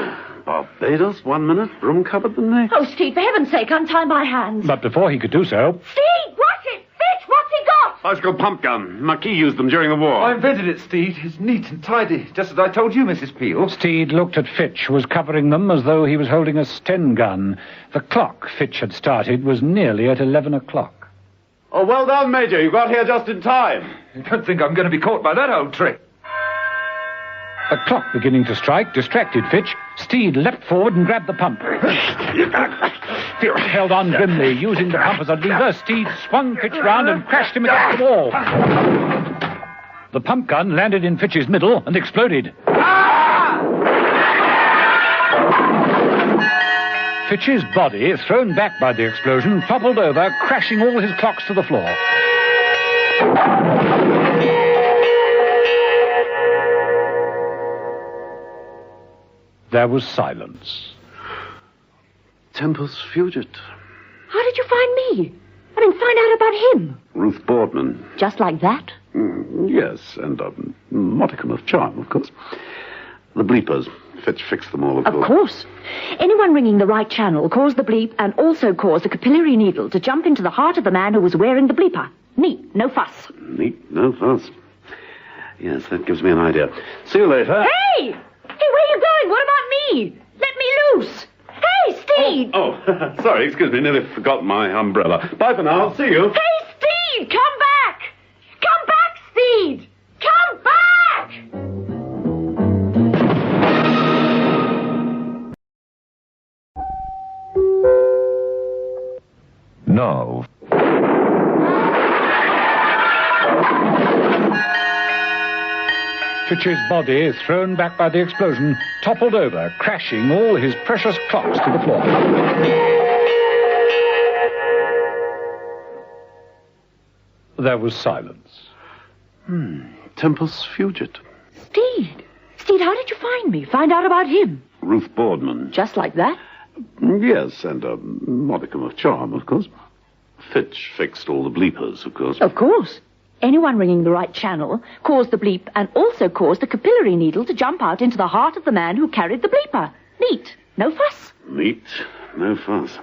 Barbados, 1 minute, room cupboard the next. Oh, Steve, for heaven's sake, untie my hands. But before he could do so... Steve, what's it? Fitch, what's he got? Bicycle pump gun. Marquis used them during the war. I invented it, Steed. It's neat and tidy, just as I told you, Mrs. Peel. Steed looked at Fitch, who was covering them as though he was holding a Sten gun. The clock Fitch had started was nearly at 11 o'clock. Oh, well done, Major. You got here just in time. You don't think I'm going to be caught by that old trick? A clock beginning to strike distracted Fitch. Steed leapt forward and grabbed the pump. Fitch held on grimly, using the pump as a lever. Steed swung Fitch round and crashed him against the wall. The pump gun landed in Fitch's middle and exploded. Fitch's body, thrown back by the explosion, toppled over, crashing all his clocks to the floor. There was silence. Tempus fugit. How did you find me? Find out about him. Ruth Boardman. Just like that? Yes, and a modicum of charm, of course. The bleepers. Fitch fixed them all, of course. Of course. Anyone ringing the right channel caused the bleep and also caused the capillary needle to jump into the heart of the man who was wearing the bleeper. Neat, no fuss. Neat, no fuss. Yes, that gives me an idea. See you later. Hey! Hey, where are you going? What about me? Let me loose. Hey, Steed! Oh, sorry, excuse me. Nearly forgot my umbrella. Bye for now. See you. Hey, Steed! Come back! Come back, Steed! Come back! No. Fitch's body, thrown back by the explosion, toppled over, crashing all his precious clocks to the floor. There was silence. Tempus fugit. Steed! Steed, how did you find me? Find out about him? Ruth Boardman. Just like that? Yes, and a modicum of charm, of course. Fitch fixed all the bleepers, of course. Of course. Anyone ringing the right channel caused the bleep and also caused the capillary needle to jump out into the heart of the man who carried the bleeper. Neat. No fuss. Neat. No fuss.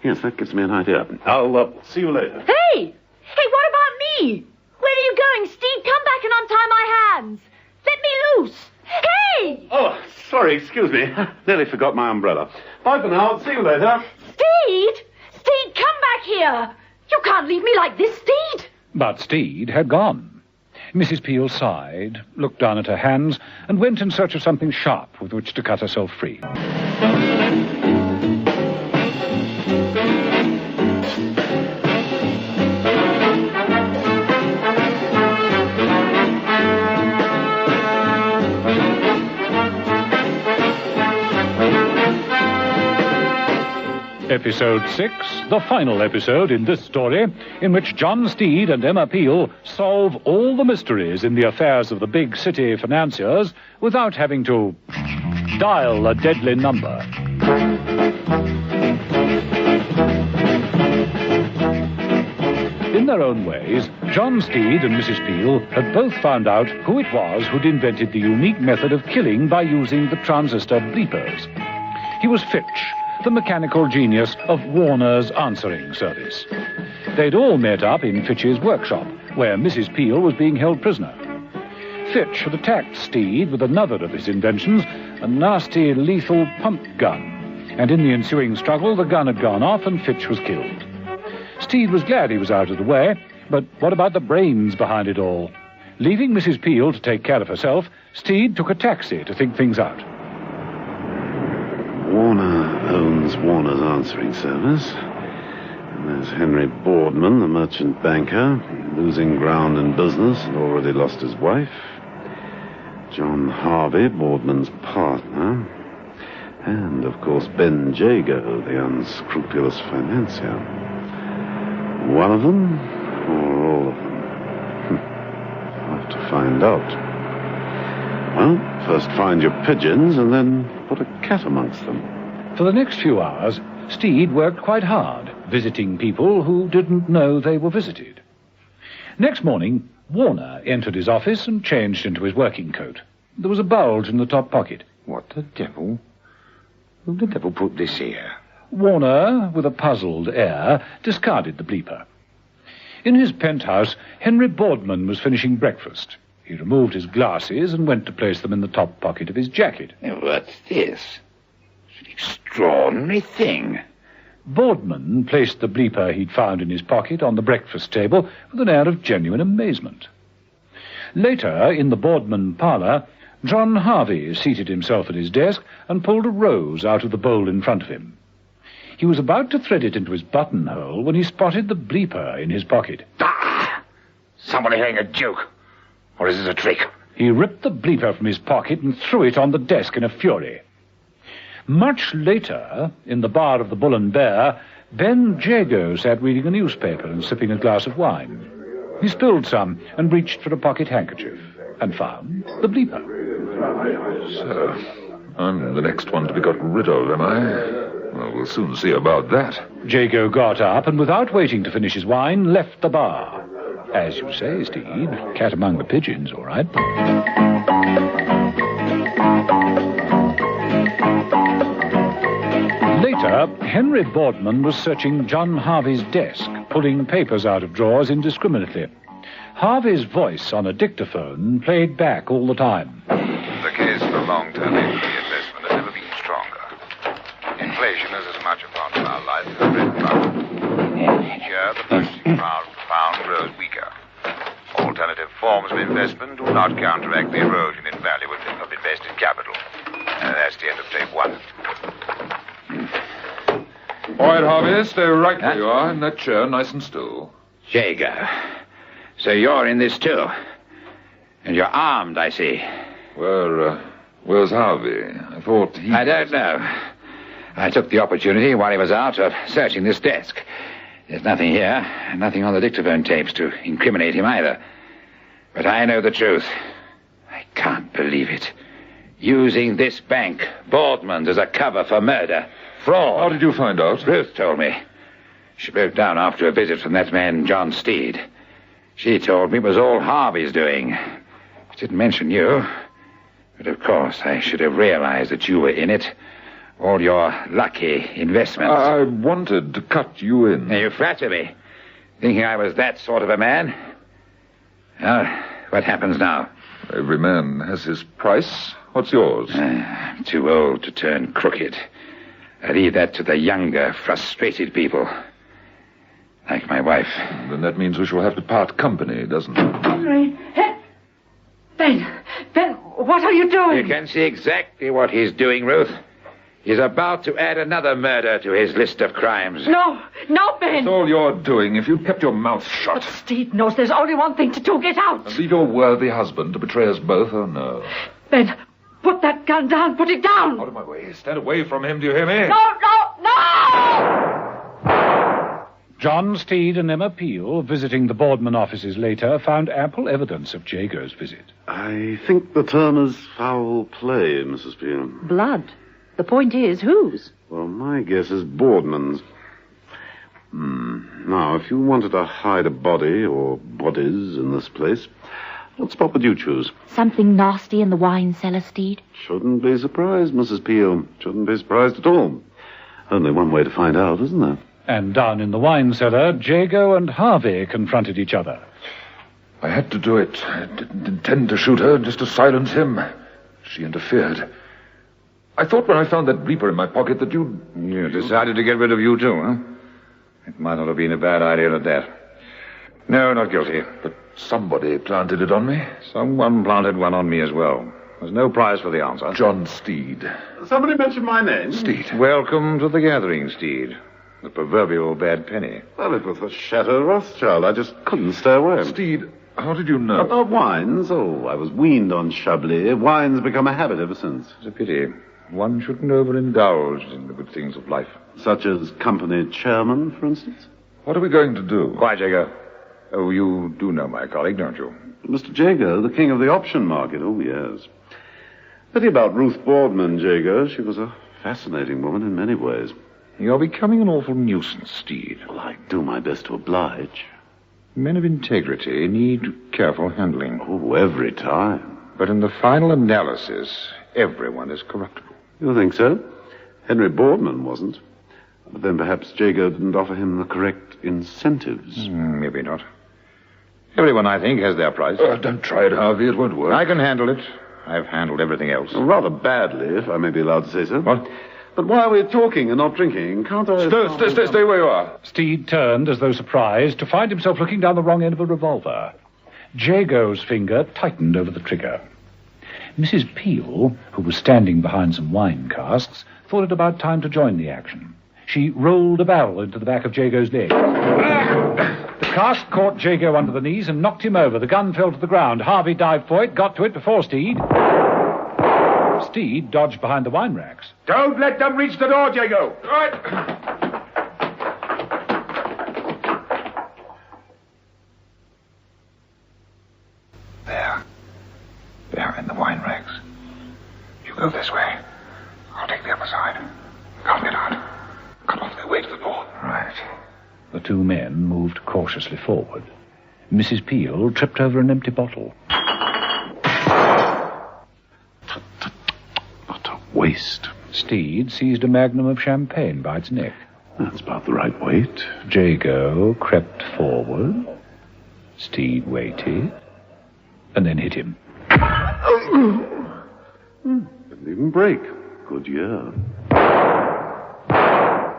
Yes, that gives me an idea. I'll see you later. Hey! Hey, what about me? Where are you going, Steve? Come back and untie my hands. Let me loose. Hey! Oh, sorry, excuse me. Nearly forgot my umbrella. Bye for now. See you later. Steed! Steed, come back here. You can't leave me like this, Steed. But Steed had gone. Mrs. Peel sighed, looked down at her hands, and went in search of something sharp with which to cut herself free. Episode 6, the final episode in this story, in which John Steed and Emma Peel solve all the mysteries in the affairs of the big city financiers without having to dial a deadly number. In their own ways, John Steed and Mrs. Peel had both found out who it was who'd invented the unique method of killing by using the transistor bleepers. He was Fitch, the mechanical genius of Warner's answering service. They'd all met up in Fitch's workshop, where Mrs. Peel was being held prisoner. Fitch had attacked Steed with another of his inventions, a nasty, lethal pump gun. And in the ensuing struggle, the gun had gone off and Fitch was killed. Steed was glad he was out of the way, but what about the brains behind it all? Leaving Mrs. Peel to take care of herself, Steed took a taxi to think things out. Warner owns Warner's answering service. And there's Henry Boardman, the merchant banker, losing ground in business and already lost his wife. John Harvey, Boardman's partner. And, of course, Ben Jago, the unscrupulous financier. One of them, or all of them? I'll have to find out. Well, first find your pigeons and then put a cat amongst them. For the next few hours, Steed worked quite hard, visiting people who didn't know they were visited. Next morning, Warner entered his office and changed into his working coat. There was a bulge in the top pocket. What the devil? Who the devil put this here? Warner, with a puzzled air, discarded the bleeper. In his penthouse, Henry Boardman was finishing breakfast. He removed his glasses and went to place them in the top pocket of his jacket. What's this? It's an extraordinary thing. Boardman placed the bleeper he'd found in his pocket on the breakfast table with an air of genuine amazement. Later, in the Boardman parlor, John Harvey seated himself at his desk and pulled a rose out of the bowl in front of him. He was about to thread it into his buttonhole when he spotted the bleeper in his pocket. Ah! Somebody having a joke. Or is this a trick? He ripped the bleeper from his pocket and threw it on the desk in a fury. Much later, in the bar of the Bull and Bear, Ben Jago sat reading a newspaper and sipping a glass of wine. He spilled some and reached for a pocket handkerchief and found the bleeper. So, I'm the next one to be got rid of, am I? Well, we'll soon see about that. Jago got up and, without waiting to finish his wine, left the bar. As you say, Steed, cat among the pigeons, all right. Later, Henry Boardman was searching John Harvey's desk, pulling papers out of drawers indiscriminately. Harvey's voice on a dictaphone played back all the time. The case for long-term equity investment has never been stronger. Inflation is as much a part of our life as bread and butter. Each year, the purchasing power of the pound grows weaker. Alternative forms of investment do not counteract the erosion in value of invested capital. And that's the end of tape one. All right, Harvey, stay right where you are, in that chair, nice and still. Jago. So you're in this too. And you're armed, I see. Where's Harvey? I thought he... I don't know. I took the opportunity while he was out of searching this desk. There's nothing here, and nothing on the dictaphone tapes to incriminate him either. But I know the truth. I can't believe it. Using this bank, Boardman's, as a cover for murder. Fraud. How did you find out? Ruth told me. She broke down after a visit from that man, John Steed. She told me it was all Harvey's doing. She didn't mention you. But of course, I should have realized that you were in it. All your lucky investments. I wanted to cut you in. Now, you flatter me, thinking I was that sort of a man. Well, what happens now? Every man has his price. What's yours? I'm too old to turn crooked. I leave that to the younger, frustrated people. Like my wife. Then that means we shall have to part company, doesn't it? Henry! Ben, what are you doing? You can see exactly what he's doing, Ruth. He's about to add another murder to his list of crimes. No, Ben! That's all you're doing. If you'd kept your mouth shut. But Steed knows there's only one thing to do. Get out! And leave your worthy husband to betray us both, oh no. Ben, put that gun down. Put it down. Out of my way. Stand away from him, do you hear me? No! John Steed and Emma Peel, visiting the Boardman offices later, found ample evidence of Jago's visit. I think the term is foul play, Mrs. Peel. Blood. The point is, whose? Well, my guess is Boardman's. Now, if you wanted to hide a body or bodies in this place, what spot would you choose? Something nasty in the wine cellar, Steed. Shouldn't be surprised, Mrs. Peel. Shouldn't be surprised at all. Only one way to find out, isn't there? And down in the wine cellar, Jago and Harvey confronted each other. I had to do it. I didn't intend to shoot her, just to silence him. She interfered. I thought when I found that bleeper in my pocket that you'd... You decided to get rid of you, too, huh? It might not have been a bad idea at that. No, not guilty. But somebody planted it on me. Someone planted one on me as well. There's no prize for the answer. John Steed. Somebody mentioned my name. Steed. Welcome to the gathering, Steed. The proverbial bad penny. Well, it was the Chateau Rothschild. I just couldn't stay away. Steed, how did you know? About wines? Oh, I was weaned on Chablis. Wine's become a habit ever since. It's a pity. One shouldn't overindulge in the good things of life. Such as company chairman, for instance? What are we going to do? Quiet, Jago. Oh, you do know my colleague, don't you? Mr. Jago, the king of the option market. Oh, yes. Pity about Ruth Boardman, Jago. She was a fascinating woman in many ways. You're becoming an awful nuisance, Steed. Well, I do my best to oblige. Men of integrity need careful handling. Oh, every time. But in the final analysis, everyone is corruptible. You think so? Henry Boardman wasn't. But then perhaps Jago didn't offer him the correct incentives. Maybe not. Everyone, I think, has their price. Don't try it, Harvey. It won't work. I can handle it. I've handled everything else. Well, rather badly, if I may be allowed to say so. What? But while we're talking and not drinking, can't I... Stay where you are. Steed turned, as though surprised, to find himself looking down the wrong end of a revolver. Jago's finger tightened over the trigger. Mrs. Peel, who was standing behind some wine casks, thought it about time to join the action. She rolled a barrel into the back of Jago's leg. The cask caught Jago under the knees and knocked him over. The gun fell to the ground. Harvey dived for it, got to it before Steed. Steed dodged behind the wine racks. Don't let them reach the door, Jago. Right. There in the wine racks. You go this way. I'll take the other side. Can't get out. Cut off their way to the door. Right. The two men moved cautiously forward. Mrs. Peel tripped over an empty bottle. What a waste. Steed seized a magnum of champagne by its neck. That's about the right weight. Jago crept forward. Steed waited, and then hit him. Didn't even break. Good year.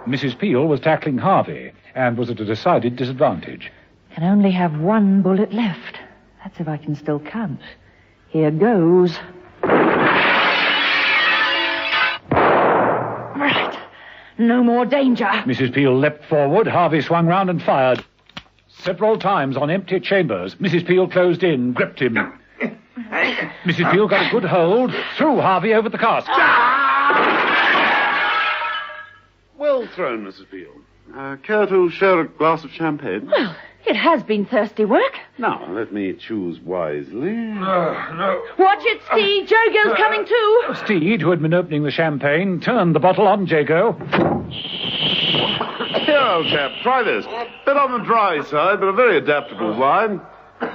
Mrs. Peel was tackling Harvey and was at a decided disadvantage. Can only have one bullet left. That's if I can still count. Here goes. Right. No more danger. Mrs. Peel leapt forward. Harvey swung round and fired. Several times on empty chambers. Mrs. Peel closed in, gripped him. Mrs. Peel got a good hold, threw Harvey over the cask. Well thrown, Mrs. Peel. Care to share a glass of champagne? Well, it has been thirsty work. Now, let me choose wisely. No. Watch it, Steed. Jago's coming too. Steed, who had been opening the champagne, turned the bottle on Jago. Here, old chap, try this. Bit on the dry side, but a very adaptable wine.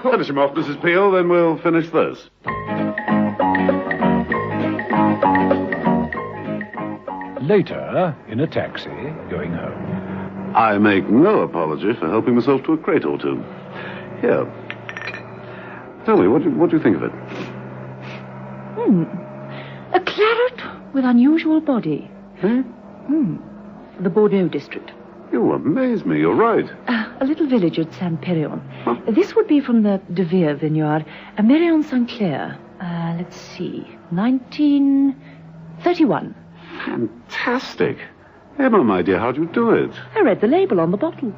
Finish him off, Mrs. Peel, then we'll finish this. Later, in a taxi, going home. I make no apology for helping myself to a crate or two. Here. Tell me, what do you think of it? A claret with unusual body. Eh? The Bordeaux district. You amaze me, you're right. A little village at Saint-Péréon. This would be from the De Vere vineyard. Mérion Saint-Clair. Let's see. 1931. Fantastic. Emma, my dear, how'd you do it? I read the label on the bottle.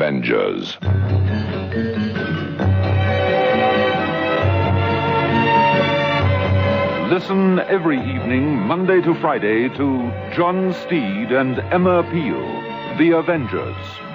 Avengers. Listen every evening, Monday to Friday, to John Steed and Emma Peel, The Avengers.